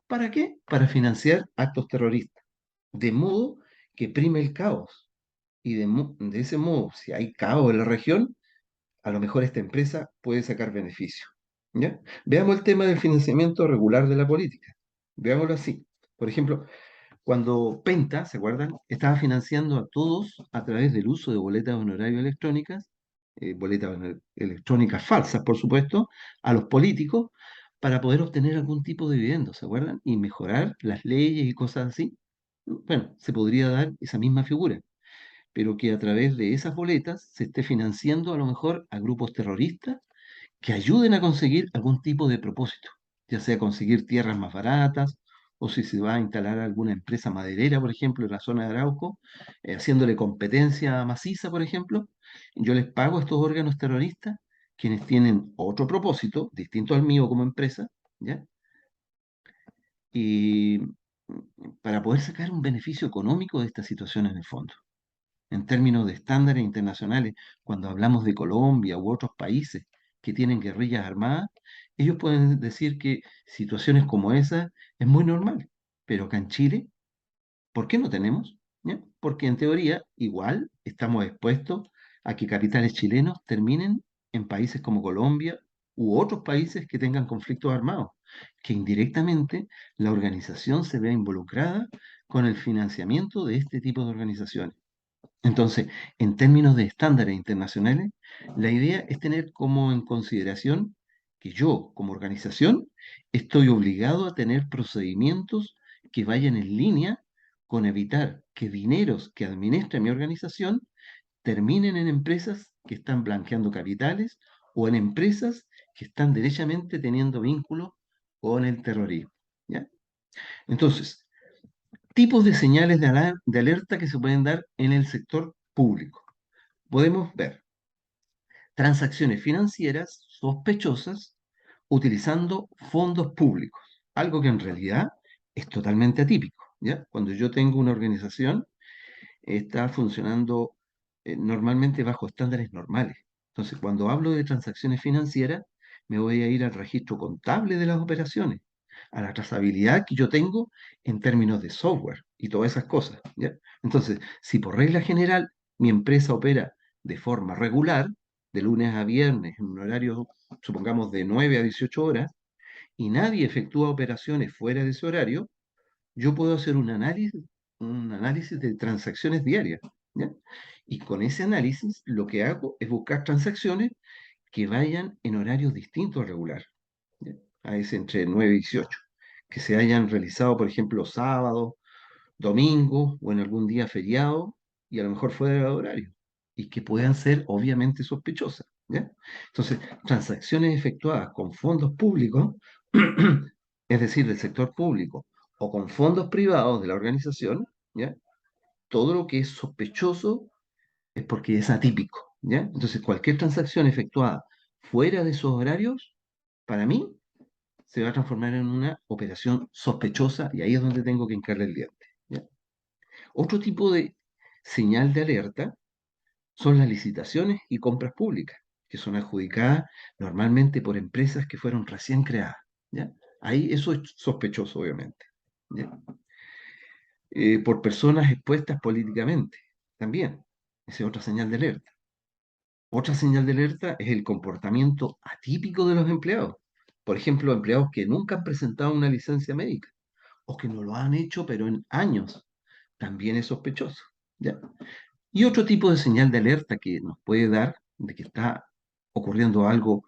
¿Para qué? Para financiar actos terroristas. De modo que prime el caos. Y de ese modo, si hay caos en la región, a lo mejor esta empresa puede sacar beneficio, ¿ya? Veamos el tema del financiamiento regular de la política. Veámoslo así. Por ejemplo, cuando Penta, ¿se acuerdan? Estaba financiando a todos a través del uso de boletas de honorario electrónicas, electrónicas falsas, por supuesto, a los políticos para poder obtener algún tipo de dividendo, ¿se acuerdan? Y mejorar las leyes y cosas así. Bueno, se podría dar esa misma figura, pero que a través de esas boletas se esté financiando a lo mejor a grupos terroristas que ayuden a conseguir algún tipo de propósito, ya sea conseguir tierras más baratas o si se va a instalar alguna empresa maderera, por ejemplo, en la zona de Arauco, haciéndole competencia maciza, por ejemplo. Yo les pago a estos órganos terroristas, quienes tienen otro propósito, distinto al mío como empresa, ¿ya? Y para poder sacar un beneficio económico de esta situación en el fondo en términos de estándares internacionales, cuando hablamos de Colombia u otros países que tienen guerrillas armadas, ellos pueden decir que situaciones como esa es muy normal, pero acá en Chile, ¿por qué no tenemos? ¿Ya? Porque en teoría igual estamos expuestos a que capitales chilenos terminen en países como Colombia u otros países que tengan conflictos armados, que indirectamente la organización se vea involucrada con el financiamiento de este tipo de organizaciones. Entonces, en términos de estándares internacionales, la idea es tener como en consideración que yo, como organización, estoy obligado a tener procedimientos que vayan en línea con evitar que dineros que administra mi organización terminen en empresas que están blanqueando capitales o en empresas que están derechamente teniendo vínculos con el terrorismo, ¿ya? Entonces, tipos de señales de alerta que se pueden dar en el sector público. Podemos ver transacciones financieras sospechosas utilizando fondos públicos. algo que en realidad es totalmente atípico, ¿ya? Cuando yo tengo una organización, está funcionando normalmente bajo estándares normales. Entonces, cuando hablo de transacciones financieras, me voy a ir al registro contable de las operaciones, a la trazabilidad que yo tengo en términos de software y todas esas cosas, ¿ya? Entonces, si por regla general mi empresa opera de forma regular, de lunes a viernes, en un horario, supongamos, de 9 a 18 horas, y nadie efectúa operaciones fuera de ese horario, yo puedo hacer un análisis de transacciones diarias, ¿ya? Y con ese análisis lo que hago es buscar transacciones que vayan en horarios distintos al regular, ¿ya? A ese entre 9 y 18, que se hayan realizado, por ejemplo, sábado, domingo o en algún día feriado y a lo mejor fuera de horario, y que puedan ser obviamente sospechosas, ¿ya? Entonces, transacciones efectuadas con fondos públicos, es decir, del sector público, o con fondos privados de la organización, ¿ya? Todo lo que es sospechoso es porque es atípico, ¿ya? Entonces, cualquier transacción efectuada fuera de esos horarios, para mí, se va a transformar en una operación sospechosa y ahí es donde tengo que hincarle el diente, ¿ya? Otro tipo de señal de alerta son las licitaciones y compras públicas, que son adjudicadas normalmente por empresas que fueron recién creadas, ¿ya? Ahí eso es sospechoso, obviamente, ¿ya? Por personas expuestas políticamente, también. Esa es otra señal de alerta. Otra señal de alerta es el comportamiento atípico de los empleados. Por ejemplo, empleados que nunca han presentado una licencia médica o que no lo han hecho, pero en años, también es sospechoso, ¿ya? Y otro tipo de señal de alerta que nos puede dar de que está ocurriendo algo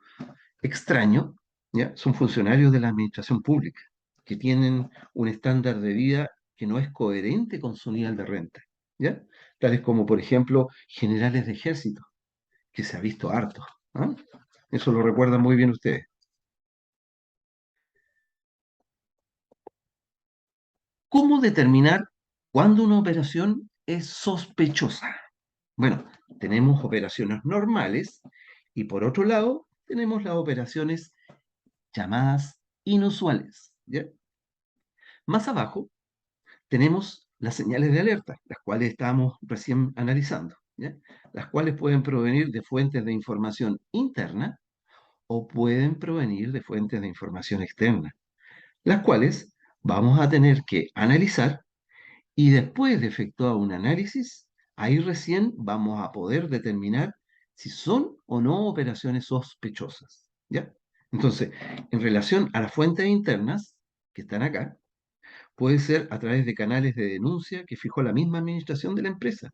extraño, ¿ya? Son funcionarios de la administración pública que tienen un estándar de vida que no es coherente con su nivel de renta, ¿ya? Tales como, por ejemplo, generales de ejército, que se ha visto harto, ¿ah? Eso lo recuerdan muy bien ustedes. ¿Cómo determinar cuándo una operación es sospechosa? Bueno, tenemos operaciones normales y por otro lado tenemos las operaciones llamadas inusuales, ¿ya? Más abajo tenemos las señales de alerta, las cuales estábamos recién analizando, ¿ya? Las cuales pueden provenir de fuentes de información interna o pueden provenir de fuentes de información externa, las cuales vamos a tener que analizar y después de efectuar un análisis, ahí recién vamos a poder determinar si son o no operaciones sospechosas, ¿ya? Entonces, en relación a las fuentes internas que están acá, puede ser a través de canales de denuncia que fijó la misma administración de la empresa.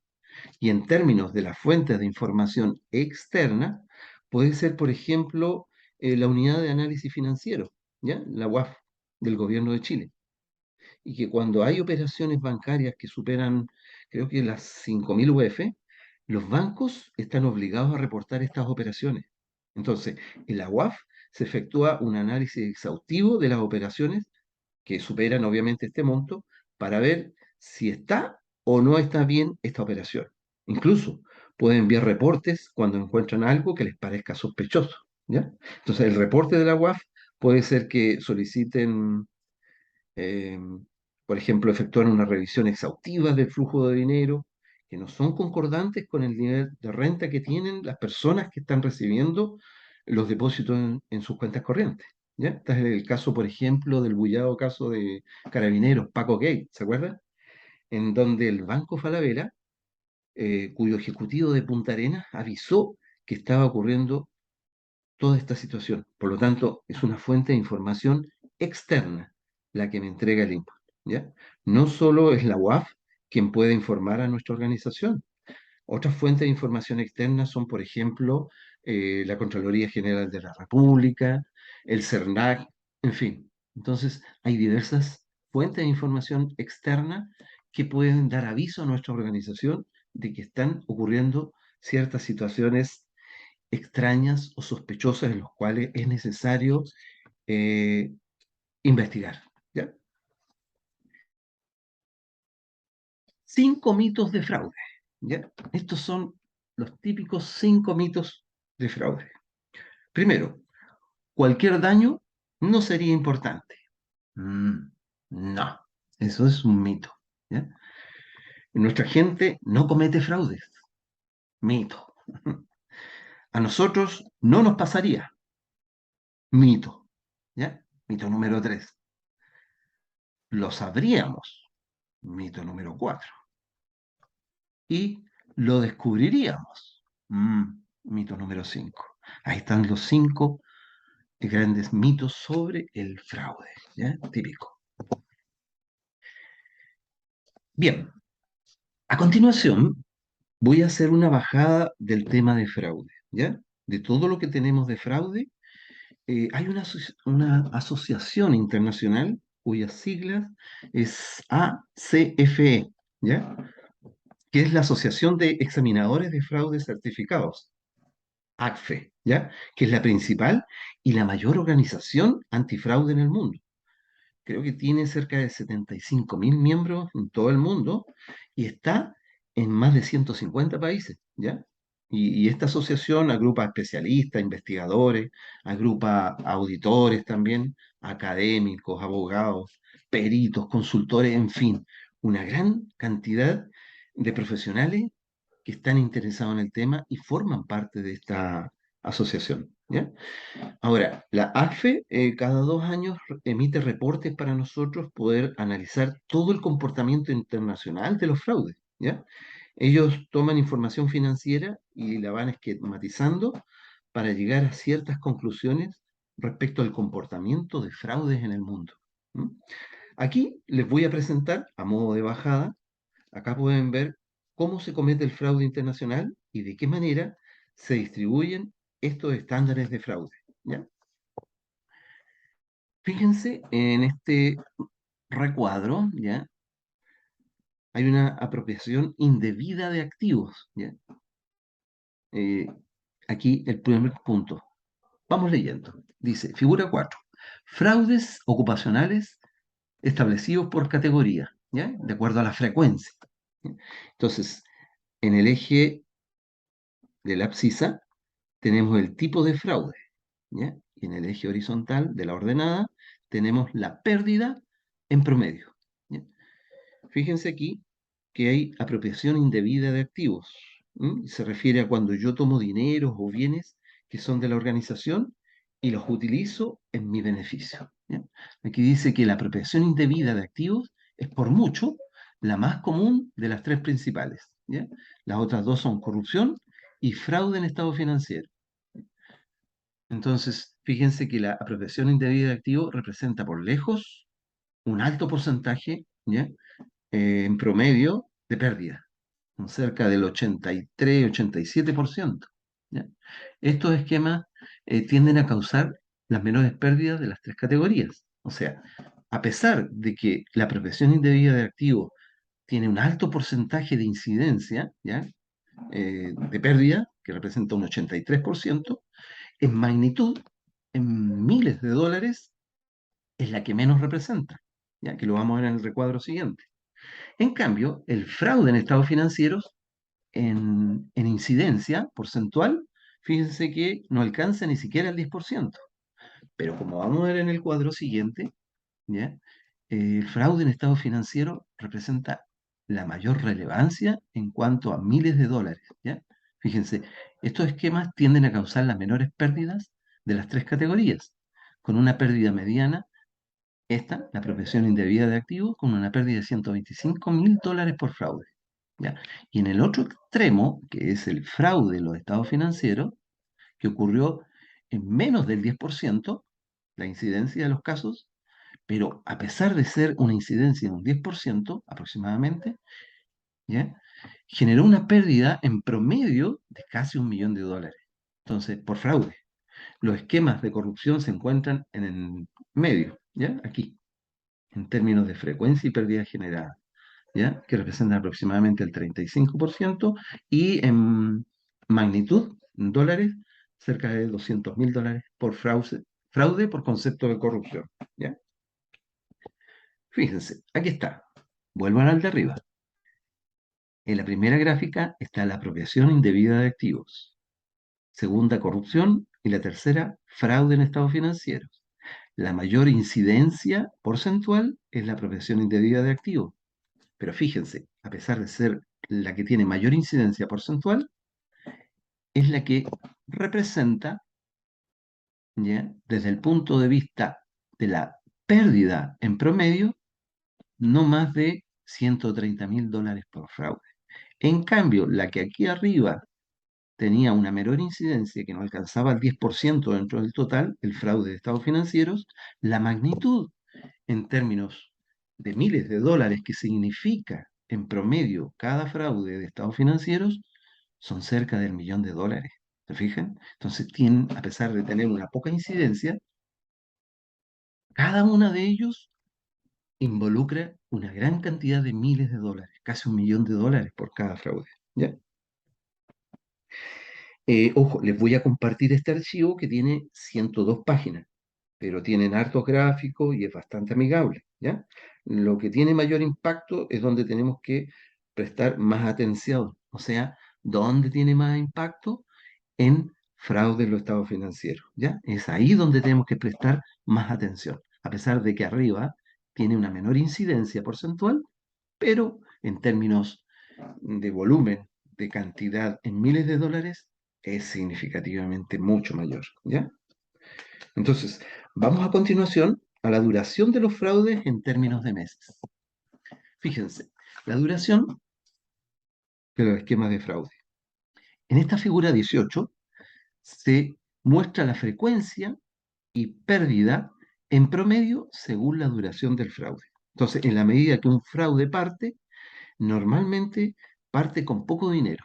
Y en términos de las fuentes de información externa, puede ser, por ejemplo, la unidad de análisis financiero, ¿ya? La UAF del gobierno de Chile. Y que cuando hay operaciones bancarias que superan, creo que las 5.000 UF, los bancos están obligados a reportar estas operaciones. Entonces, en la UAF se efectúa un análisis exhaustivo de las operaciones que superan obviamente este monto para ver si está o no está bien esta operación. Incluso pueden enviar reportes cuando encuentran algo que les parezca sospechoso, ¿ya? Entonces, el reporte de la UAF puede ser que soliciten, eh, por ejemplo, efectuar una revisión exhaustiva del flujo de dinero que no son concordantes con el nivel de renta que tienen las personas que están recibiendo los depósitos en sus cuentas corrientes, ¿ya? Este es el caso, por ejemplo, del bullado caso de Carabineros, Paco Gate, ¿se acuerdan? En donde el Banco Falabella, cuyo ejecutivo de Punta Arenas avisó que estaba ocurriendo toda esta situación. Por lo tanto, es una fuente de información externa la que me entrega el input, ¿ya? No solo es la UAF quien puede informar a nuestra organización. Otras fuentes de información externa son, por ejemplo, la Contraloría General de la República, el CERNAC, en fin. Entonces, hay diversas fuentes de información externa que pueden dar aviso a nuestra organización de que están ocurriendo ciertas situaciones extrañas o sospechosas en los cuales es necesario eh, investigar, ¿ya? 5 mitos de fraude, ¿ya? Estos son los típicos 5 mitos de fraude. Primero, cualquier daño no sería importante. Mm, no, eso es un mito. ¿Ya? Nuestra gente no comete fraudes. Mito. A nosotros no nos pasaría. Mito. ¿Ya? Mito número 3. Lo sabríamos. Mito número 4. Y lo descubriríamos. Mito número 5. Ahí están los 5 grandes mitos sobre el fraude. ¿Ya? Típico. Bien, a continuación voy a hacer una bajada del tema de fraude. ¿Ya? De todo lo que tenemos de fraude, hay una asociación internacional cuyas siglas es ACFE, ¿ya? Que es la Asociación de Examinadores de Fraude Certificados, ACFE, ¿ya? Que es la principal y la mayor organización antifraude en el mundo. Creo que tiene cerca de 75.000 miembros en todo el mundo y está en más de 150 países, ¿ya? Y esta asociación agrupa especialistas, investigadores, agrupa auditores también, académicos, abogados, peritos, consultores, en fin, una gran cantidad de profesionales que están interesados en el tema y forman parte de esta asociación, ¿ya? Ahora, la AFE cada 2 años emite reportes para nosotros poder analizar todo el comportamiento internacional de los fraudes, ¿ya? Ellos toman información financiera y la van esquematizando para llegar a ciertas conclusiones respecto al comportamiento de fraudes en el mundo. ¿M? Aquí les voy a presentar, a modo de bajada, acá pueden ver cómo se comete el fraude internacional y de qué manera se distribuyen estos estándares de fraude, ¿ya? Fíjense en este recuadro, ¿ya? Hay una apropiación indebida de activos, ¿ya? Eh, Aquí el primer punto. Vamos leyendo. Dice, figura 4. Fraudes ocupacionales establecidos por categoría, ¿ya? De acuerdo a la frecuencia. ¿Ya? Entonces, en el eje de la abscisa tenemos el tipo de fraude, ¿ya? Y en el eje horizontal de la ordenada tenemos la pérdida en promedio, ¿ya? Fíjense aquí que hay apropiación indebida de activos. ¿M? Se refiere a cuando yo tomo dinero o bienes que son de la organización y los utilizo en mi beneficio. ¿Ya? Aquí dice que la apropiación indebida de activos es por mucho la más común de las tres principales. ¿Ya? Las otras dos son corrupción y fraude en estado financiero. Entonces, fíjense que la apropiación indebida de activos representa por lejos un alto porcentaje, ¿ya? En promedio de pérdida, con cerca del 83-87%. ¿Ya? Estos esquemas tienden a causar las menores pérdidas de las tres categorías. O sea, a pesar de que la apropiación indebida de activos tiene un alto porcentaje de incidencia, ¿ya? De pérdida, que representa un 83%, en magnitud, en miles de dólares, es la que menos representa, ya que lo vamos a ver en el recuadro siguiente. En cambio, el fraude en estados financieros, en incidencia porcentual, fíjense que no alcanza ni siquiera el 10%. Pero como vamos a ver en el cuadro siguiente, ¿ya? El fraude en estados financieros representa la mayor relevancia en cuanto a miles de dólares, ¿ya? Fíjense, estos esquemas tienden a causar las menores pérdidas de las tres categorías, con una pérdida mediana esta, la apropiación indebida de activos, con una pérdida de 125.000 dólares por fraude, ¿ya? Y en el otro extremo, que es el fraude en los estados financieros, que ocurrió en menos del 10%, la incidencia de los casos, pero a pesar de ser una incidencia de un 10% aproximadamente, ¿ya? Generó una pérdida en promedio de casi 1.000.000 de dólares. Entonces, por fraude. Los esquemas de corrupción se encuentran en el medio, ¿ya? Aquí en términos de frecuencia y pérdida generada, ¿ya? Que representan aproximadamente el 35% y en magnitud, en dólares, cerca de 200.000 dólares por fraude por concepto de corrupción, ¿ya? Fíjense, aquí está. Vuelvan al de arriba. En la primera gráfica está la apropiación indebida de activos, segunda corrupción y la tercera fraude en estados financieros. la mayor incidencia porcentual es la apropiación indebida de activos. Pero fíjense, a pesar de ser la que tiene mayor incidencia porcentual, es la que representa, ¿ya?, desde el punto de vista de la pérdida en promedio, no más de $130.000 por fraude. En cambio, la que aquí arriba tenía una menor incidencia que no alcanzaba el 10% dentro del total, el fraude de estados financieros, la magnitud en términos de miles de dólares que significa en promedio cada fraude de estados financieros son cerca del $1.000.000. ¿Se fijan? Entonces tienen, a pesar de tener una poca incidencia, cada uno de ellos involucra una gran cantidad de miles de dólares, casi $1.000.000 por cada fraude. ¿Ya? Ojo, les voy a compartir este archivo que tiene 102 páginas, pero tienen hartos gráficos y es bastante amigable, ¿ya? Lo que tiene mayor impacto es donde tenemos que prestar más atención, o sea, ¿dónde tiene más impacto? En fraude en los estados financieros, ¿ya? Es ahí donde tenemos que prestar más atención, a pesar de que arriba tiene una menor incidencia porcentual, pero en términos de volumen, de cantidad en miles de dólares, es significativamente mucho mayor, ¿ya? Entonces, vamos a continuación a la duración de los fraudes en términos de meses. Fíjense, la duración de los esquemas de fraude. En esta figura 18 se muestra la frecuencia y pérdida en promedio según la duración del fraude. Entonces, en la medida que un fraude parte, normalmente parte con poco dinero,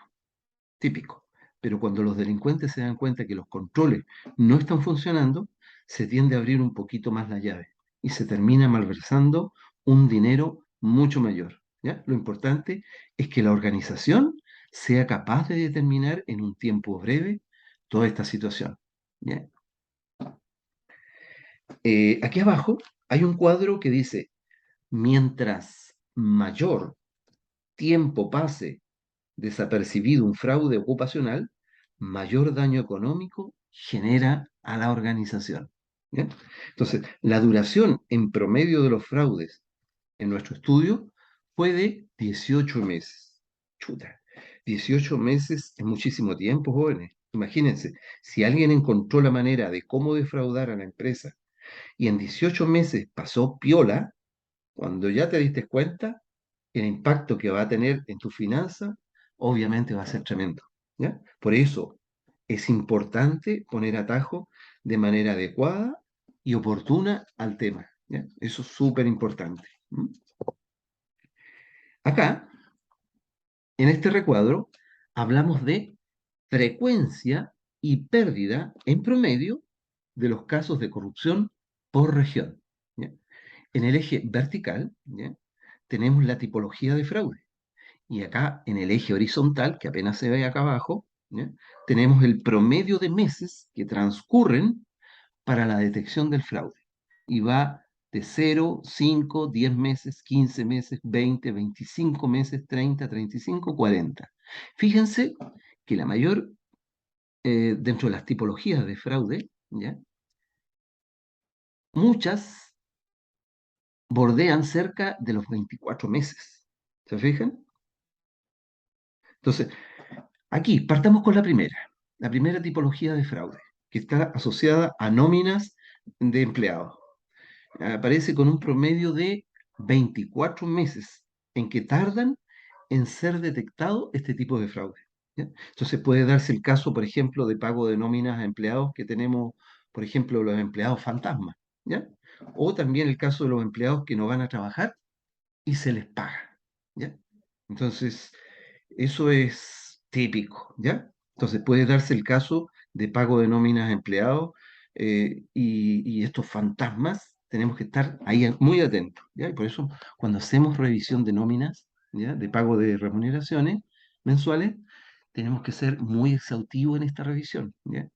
típico. Pero cuando los delincuentes se dan cuenta que los controles no están funcionando, se tiende a abrir un poquito más la llave y se termina malversando un dinero mucho mayor, ¿ya? Lo importante es que la organización sea capaz de determinar en un tiempo breve toda esta situación, ¿ya? Aquí abajo hay un cuadro que dice, mientras mayor tiempo pase desapercibido un fraude ocupacional, mayor daño económico genera a la organización. ¿Bien? Entonces, la duración en promedio de los fraudes en nuestro estudio fue de 18 meses. Chuta, 18 meses es muchísimo tiempo, jóvenes. Imagínense, si alguien encontró la manera de cómo defraudar a la empresa y en 18 meses pasó piola, cuando ya te diste cuenta, el impacto que va a tener en tu finanza, obviamente va a ser tremendo, ¿ya? Por eso es importante poner atajo de manera adecuada y oportuna al tema, ¿ya? Eso es súper importante. Acá, en este recuadro, hablamos de frecuencia y pérdida en promedio de los casos de corrupción por región, ¿ya? En el eje vertical, ¿ya?, tenemos la tipología de fraude. Y acá en el eje horizontal, que apenas se ve acá abajo, ¿ya?, tenemos el promedio de meses que transcurren para la detección del fraude. Y va de 0, 5, 10 meses, 15 meses, 20, 25 meses, 30, 35, 40. Fíjense que la mayor, dentro de las tipologías de fraude, ¿ya?, muchas bordean cerca de los 24 meses. ¿Se fijan? Entonces, aquí partamos con la primera tipología de fraude, que está asociada a nóminas de empleados. Aparece con un promedio de 24 meses en que tardan en ser detectado este tipo de fraude, ¿ya? Entonces puede darse el caso, por ejemplo, de pago de nóminas a empleados que tenemos, por ejemplo, los empleados fantasmas, ¿ya? O también el caso de los empleados que no van a trabajar y se les paga, ¿ya? Entonces, eso es típico, ¿ya? Entonces puede darse el caso de pago de nóminas a empleados, y estos fantasmas tenemos que estar ahí muy atentos, ¿ya? Y por eso cuando hacemos revisión de nóminas, ¿ya?, de pago de remuneraciones mensuales, tenemos que ser muy exhaustivo en esta revisión, ¿ya?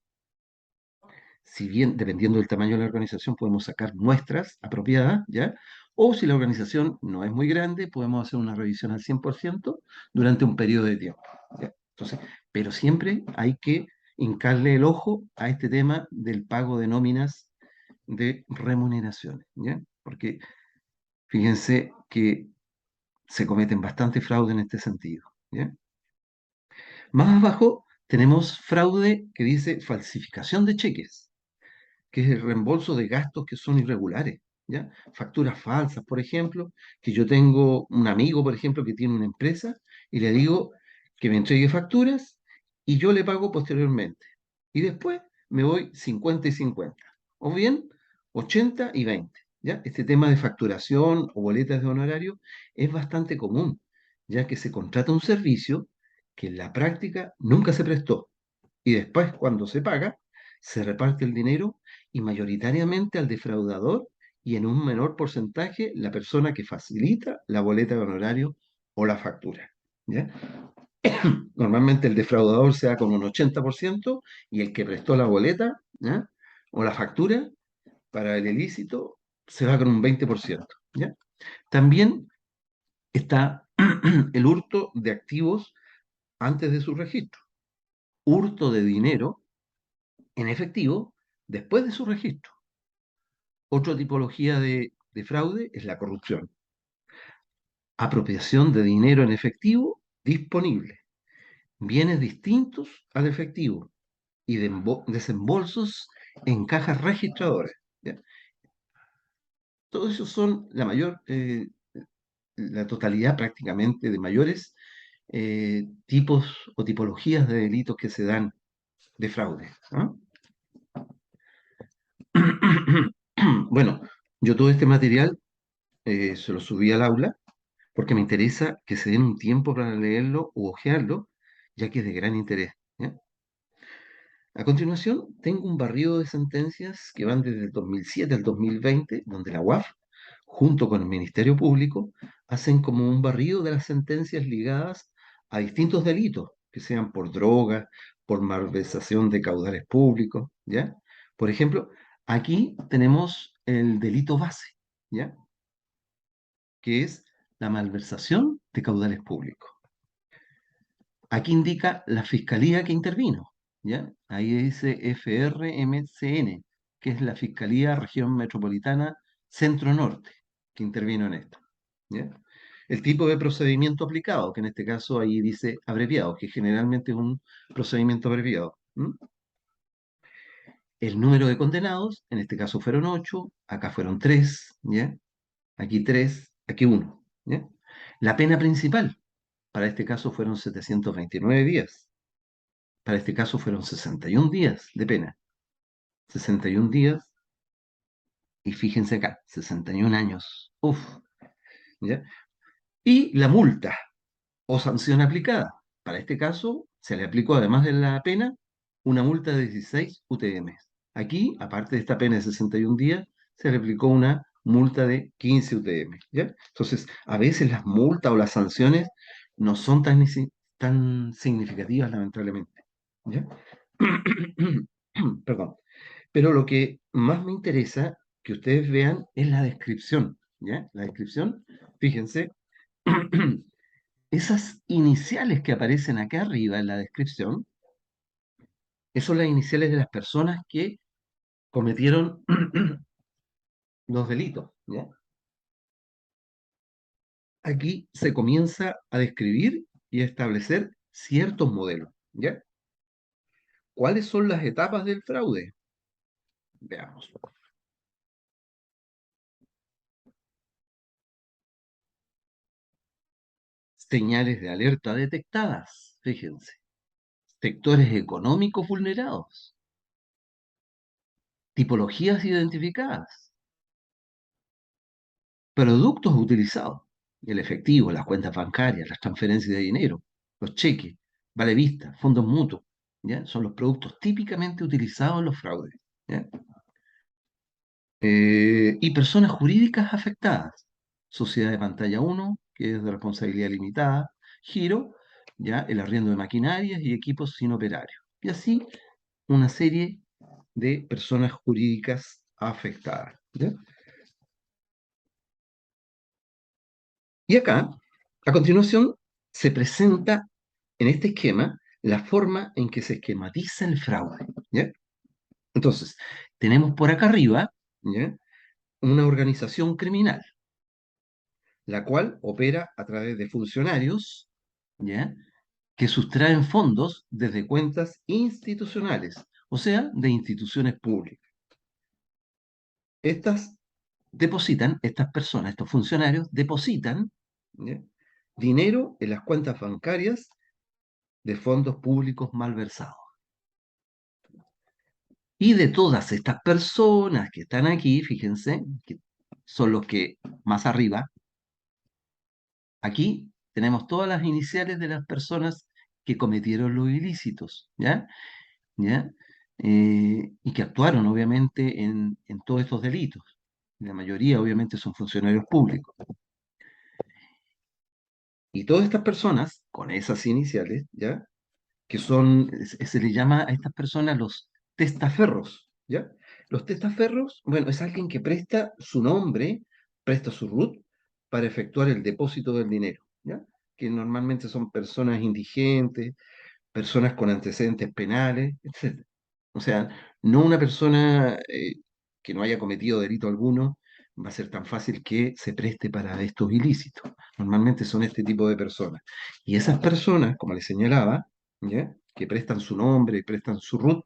Si bien, dependiendo del tamaño de la organización, podemos sacar muestras apropiadas, ¿ya? O si la organización no es muy grande, podemos hacer una revisión al 100% durante un periodo de tiempo, ¿ya? Entonces, pero siempre hay que hincarle el ojo a este tema del pago de nóminas de remuneraciones, ¿ya? Porque fíjense que se cometen bastante fraude en este sentido, ¿ya? Más abajo tenemos fraude que dice falsificación de cheques, que es el reembolso de gastos que son irregulares, ¿ya? Facturas falsas, por ejemplo, que yo tengo un amigo, por ejemplo, que tiene una empresa y le digo que me entregue facturas y yo le pago posteriormente. Y después me voy 50 y 50, o bien 80 y 20, ¿ya? Este tema de facturación o boletas de honorario es bastante común, ya que se contrata un servicio que en la práctica nunca se prestó y después, cuando se paga, se reparte el dinero y mayoritariamente al defraudador y en un menor porcentaje la persona que facilita la boleta de honorario o la factura, ¿ya? Normalmente el defraudador se da con un 80% y el que prestó la boleta, ¿ya? O la factura para el ilícito se va con un 20%, ¿ya? También está el hurto de activos antes de su registro, hurto de dinero en efectivo después de su registro. Otra tipología de fraude es la corrupción. Apropiación de dinero en efectivo disponible, bienes distintos al efectivo y desembolsos en cajas registradoras, ¿ya? Todos esos son la totalidad prácticamente de mayores tipos o tipologías de delitos que se dan de fraude, ¿no? Bueno, yo todo este material se lo subí al aula porque me interesa que se den un tiempo para leerlo u hojearlo, ya que es de gran interés, ¿ya? A continuación, tengo un barrido de sentencias que van desde el 2007 al 2020, donde la UAF, junto con el Ministerio Público, hacen como un barrido de las sentencias ligadas a distintos delitos, que sean por droga, por malversación de caudales públicos, ¿ya? Por ejemplo, aquí tenemos el delito base, ¿ya? Que es la malversación de caudales públicos. Aquí indica la fiscalía que intervino, ¿ya? Ahí dice FRMCN, que es la Fiscalía Región Metropolitana Centro Norte, que intervino en esto, ¿ya? El tipo de procedimiento aplicado, que en este caso ahí dice abreviado, que generalmente es un procedimiento abreviado. ¿M? El número de condenados, en este caso fueron 8, acá fueron 3, ¿ya? Aquí 3, aquí uno, ¿ya? La pena principal, para este caso fueron 729 días. Para este caso fueron 61 días de pena. 61 días y fíjense acá, 61 años. Uf, ¿ya? Y la multa o sanción aplicada. Para este caso se le aplicó, además de la pena, una multa de 16 UTM. Aquí, aparte de esta pena de 61 días, se le aplicó una multa de 15 UTM, ¿ya? Entonces, a veces las multas o las sanciones no son tan significativas, lamentablemente, ¿ya? Perdón. Pero lo que más me interesa que ustedes vean es la descripción, ¿ya? La descripción, fíjense, esas iniciales que aparecen acá arriba en la descripción, esas son las iniciales de las personas que cometieron los delitos, ¿ya? Aquí se comienza a describir y a establecer ciertos modelos, ¿ya? ¿Cuáles son las etapas del fraude? Veamos. Señales de alerta detectadas, fíjense. Sectores económicos vulnerados. Tipologías identificadas. Productos utilizados. El efectivo, las cuentas bancarias, las transferencias de dinero, los cheques, vale vista, fondos mutuos, ¿ya? Son los productos típicamente utilizados en los fraudes, ¿ya? Y personas jurídicas afectadas. Sociedad de pantalla uno que es de responsabilidad limitada. Giro, ¿ya? El arriendo de maquinarias y equipos sin operarios. Y así una serie de personas jurídicas afectadas, ¿ya? Y acá, a continuación, se presenta en este esquema la forma en que se esquematiza el fraude, ¿ya? Entonces, tenemos por acá arriba ¿ya? Una organización criminal, la cual opera a través de funcionarios, ¿ya? Que sustraen fondos desde cuentas institucionales, o sea, de instituciones públicas. Estas estas personas, estos funcionarios, depositan, ¿ya? Dinero en las cuentas bancarias de fondos públicos malversados. Y de todas estas personas que están aquí, fíjense, que son los que más arriba, aquí tenemos todas las iniciales de las personas que cometieron los ilícitos, ¿ya? ¿Ya? Y que actuaron, obviamente, en todos estos delitos. La mayoría, obviamente, son funcionarios públicos. Y todas estas personas, con esas iniciales, ¿ya? Que son, se le llama a estas personas los testaferros, ¿ya? Los testaferros, bueno, es alguien que presta su nombre, presta su RUT para efectuar el depósito del dinero, ¿ya? Que normalmente son personas indigentes, personas con antecedentes penales, etc. O sea, no una persona que no haya cometido delito alguno va a ser tan fácil que se preste para estos ilícitos. Normalmente son este tipo de personas. Y esas personas, como les señalaba, ¿ya? Que prestan su nombre, prestan su RUT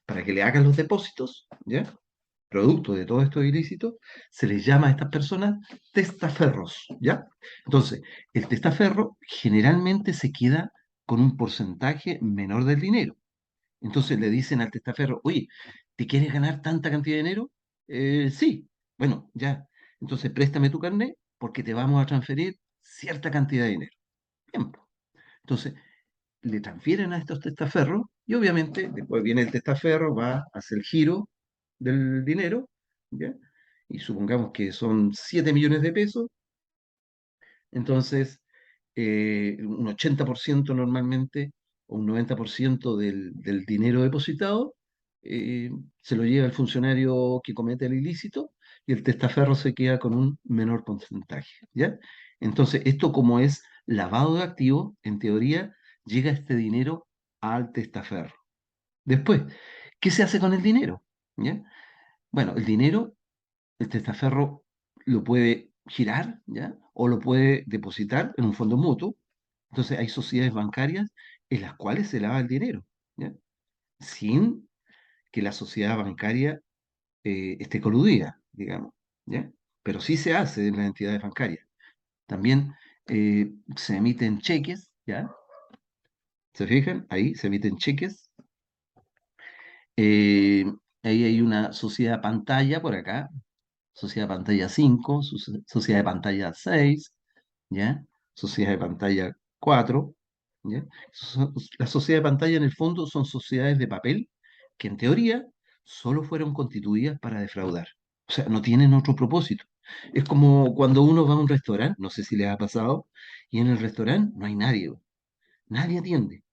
para que le hagan los depósitos, ¿ya? Producto de todos estos ilícitos, se les llama a estas personas testaferros, ¿ya? Entonces, el testaferro generalmente se queda con un porcentaje menor del dinero. Entonces le dicen al testaferro, oye, ¿te quieres ganar tanta cantidad de dinero? Sí, bueno, ya. Entonces préstame tu carnet porque te vamos a transferir cierta cantidad de dinero. Bien, po. Entonces le transfieren a estos testaferros y obviamente después viene el testaferro, va, hace el giro del dinero, ¿ya? Y supongamos que son 7 millones de pesos, entonces un 80% normalmente, o un 90% del dinero depositado, eh, se lo lleva el funcionario que comete el ilícito y el testaferro se queda con un menor porcentaje, ¿ya? Entonces, esto como es lavado de activos, en teoría, llega este dinero al testaferro. Después, ¿qué se hace con el dinero? ¿Ya? Bueno, el dinero el testaferro lo puede girar, ¿ya? O lo puede depositar en un fondo mutuo. Entonces hay sociedades bancarias en las cuales se lava el dinero, ¿ya? Sin que la sociedad bancaria esté coludida, digamos, ¿ya? Pero sí se hace en las entidades bancarias. También se emiten cheques, ¿ya? ¿Se fijan? Ahí se emiten cheques. Eh, ahí hay una sociedad pantalla por acá, sociedad de pantalla 5, sociedad de pantalla 6, ¿ya? Sociedad de pantalla 4, ¿ya? Las sociedades de pantalla en el fondo son sociedades de papel que en teoría solo fueron constituidas para defraudar. O sea, no tienen otro propósito. Es como cuando uno va a un restaurante, no sé si les ha pasado, y en el restaurante no hay nadie, güey. Nadie atiende,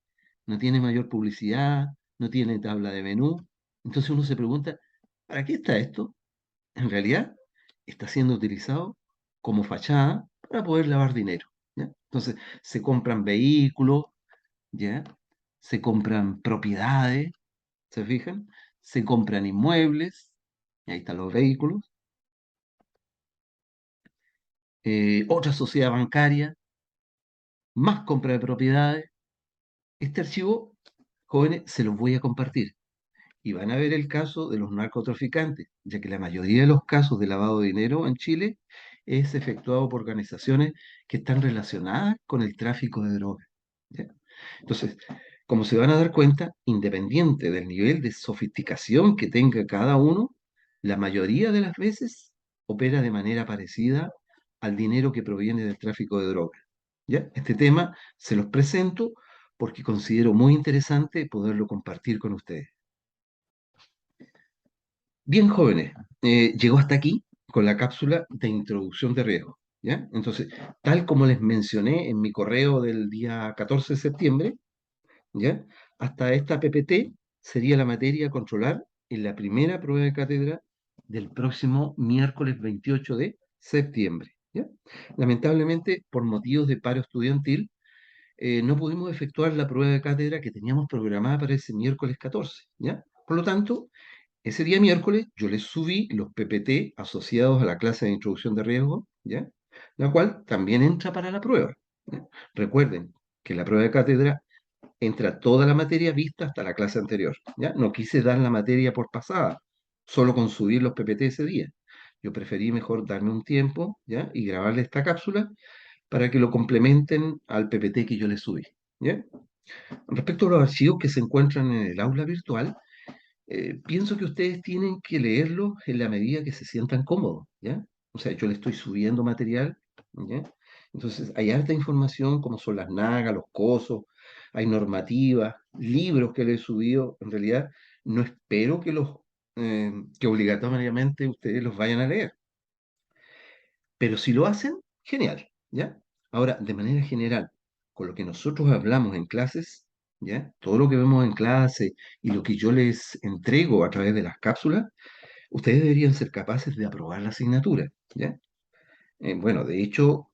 no tiene mayor publicidad, no tiene tabla de menú. Entonces uno se pregunta, ¿para qué está esto? En realidad está siendo utilizado como fachada para poder lavar dinero, ¿ya? Entonces, se compran vehículos, ¿ya? Se compran propiedades, ¿se fijan? Se compran inmuebles, y ahí están los vehículos, otra sociedad bancaria, más compra de propiedades. Este archivo, jóvenes, se los voy a compartir. Y van a ver el caso de los narcotraficantes, ya que la mayoría de los casos de lavado de dinero en Chile es efectuado por organizaciones que están relacionadas con el tráfico de drogas, ¿ya? Entonces, como se van a dar cuenta, independiente del nivel de sofisticación que tenga cada uno, la mayoría de las veces opera de manera parecida al dinero que proviene del tráfico de drogas, ¿ya? Este tema se los presento porque considero muy interesante poderlo compartir con ustedes. Bien, jóvenes, llegó hasta aquí con la cápsula de introducción de riesgo, ¿ya? Entonces, tal como les mencioné en mi correo del día 14 de septiembre, ¿ya? Hasta esta PPT sería la materia a controlar en la primera prueba de cátedra del próximo miércoles 28 de septiembre, ¿ya? Lamentablemente, por motivos de paro estudiantil, no pudimos efectuar la prueba de cátedra que teníamos programada para ese miércoles 14, ¿ya? Por lo tanto, Ese día miércoles yo les subí los PPT asociados a la clase de introducción de riesgo, ¿ya? La cual también entra para la prueba, ¿ya? Recuerden que en la prueba de cátedra entra toda la materia vista hasta la clase anterior, ¿ya? No quise dar la materia por pasada, solo con subir los PPT ese día. Yo preferí mejor darme un tiempo, ¿ya? Y grabarle esta cápsula para que lo complementen al PPT que yo les subí, ¿ya? Respecto a los archivos que se encuentran en el aula virtual, pienso que ustedes tienen que leerlos en la medida que se sientan cómodos, ¿ya? O sea, yo le estoy subiendo material, ¿ya? Entonces, hay harta información como son las nagas, los cosos, hay normativas, libros que le he subido. En realidad, no espero que obligatoriamente ustedes los vayan a leer, pero si lo hacen, genial, ¿ya? Ahora, de manera general, con lo que nosotros hablamos en clases, ¿ya? Todo lo que vemos en clase y lo que yo les entrego a través de las cápsulas, ustedes deberían ser capaces de aprobar la asignatura, ¿ya? Bueno, de hecho,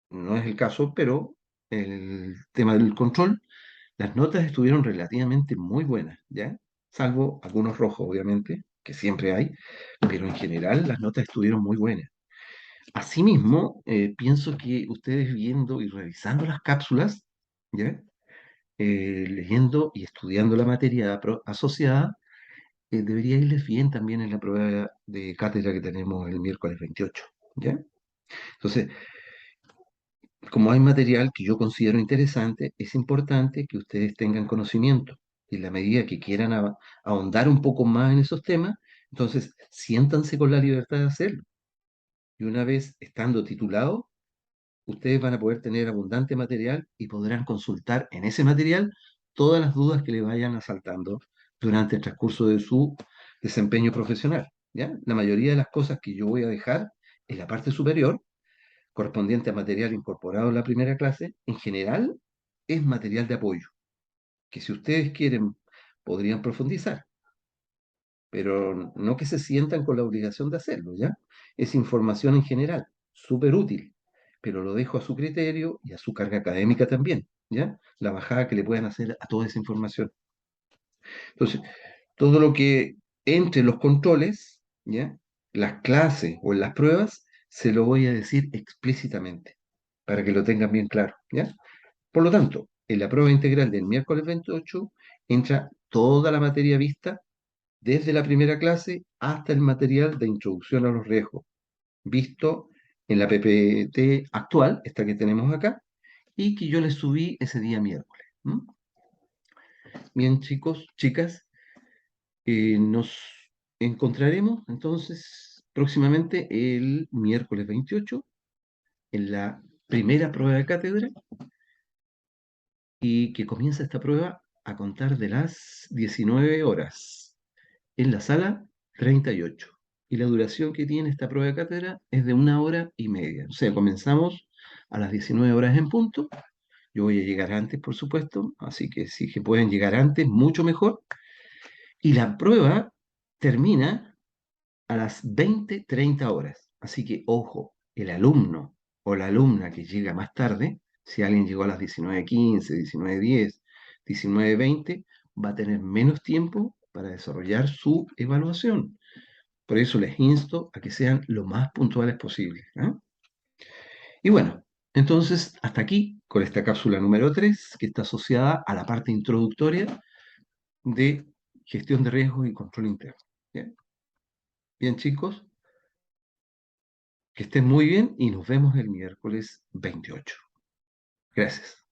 no es el caso, pero el tema del control, las notas estuvieron relativamente muy buenas, ¿ya? Salvo algunos rojos, obviamente, que siempre hay, pero en general las notas estuvieron muy buenas. Asimismo, pienso que ustedes viendo y revisando las cápsulas, ¿ya? Leyendo y estudiando la materia asociada, debería irles bien también en la prueba de cátedra que tenemos el miércoles 28, ¿ya? Entonces, como hay material que yo considero interesante, es importante que ustedes tengan conocimiento. Y en la medida que quieran ahondar un poco más en esos temas, entonces siéntanse con la libertad de hacerlo. Y una vez estando titulados, ustedes van a poder tener abundante material y podrán consultar en ese material todas las dudas que le vayan asaltando durante el transcurso de su desempeño profesional, ¿ya? La mayoría de las cosas que yo voy a dejar en la parte superior, correspondiente a material incorporado en la primera clase, en general es material de apoyo, que si ustedes quieren podrían profundizar, pero no que se sientan con la obligación de hacerlo, ¿ya? Es información en general, súper útil, pero lo dejo a su criterio y a su carga académica también, ¿ya? La bajada que le puedan hacer a toda esa información. Entonces, todo lo que entre los controles, ¿ya? Las clases o en las pruebas, se lo voy a decir explícitamente, para que lo tengan bien claro, ¿ya? Por lo tanto, en la prueba integral del miércoles 28 entra toda la materia vista desde la primera clase hasta el material de introducción a los riesgos, visto en la PPT actual, esta que tenemos acá, y que yo les subí ese día miércoles. ¿M? Bien, chicos, chicas, nos encontraremos entonces próximamente el miércoles 28 en la primera prueba de cátedra y que comienza esta prueba a contar de las 19 horas en la sala 38. Y la duración que tiene esta prueba de cátedra es de 1 hora y media. O sea, comenzamos a las 19 horas en punto. Yo voy a llegar antes, por supuesto, así que si que pueden llegar antes, mucho mejor. Y la prueba termina a las 20:30 horas. Así que, ojo, el alumno o la alumna que llega más tarde, si alguien llegó a las 19:15, 19:10, 19:20, va a tener menos tiempo para desarrollar su evaluación. Por eso les insto a que sean lo más puntuales posible, ¿ah? Y bueno, entonces hasta aquí con esta cápsula número 3 que está asociada a la parte introductoria de gestión de riesgos y control interno. Bien, bien chicos, que estén muy bien y nos vemos el miércoles 28. Gracias.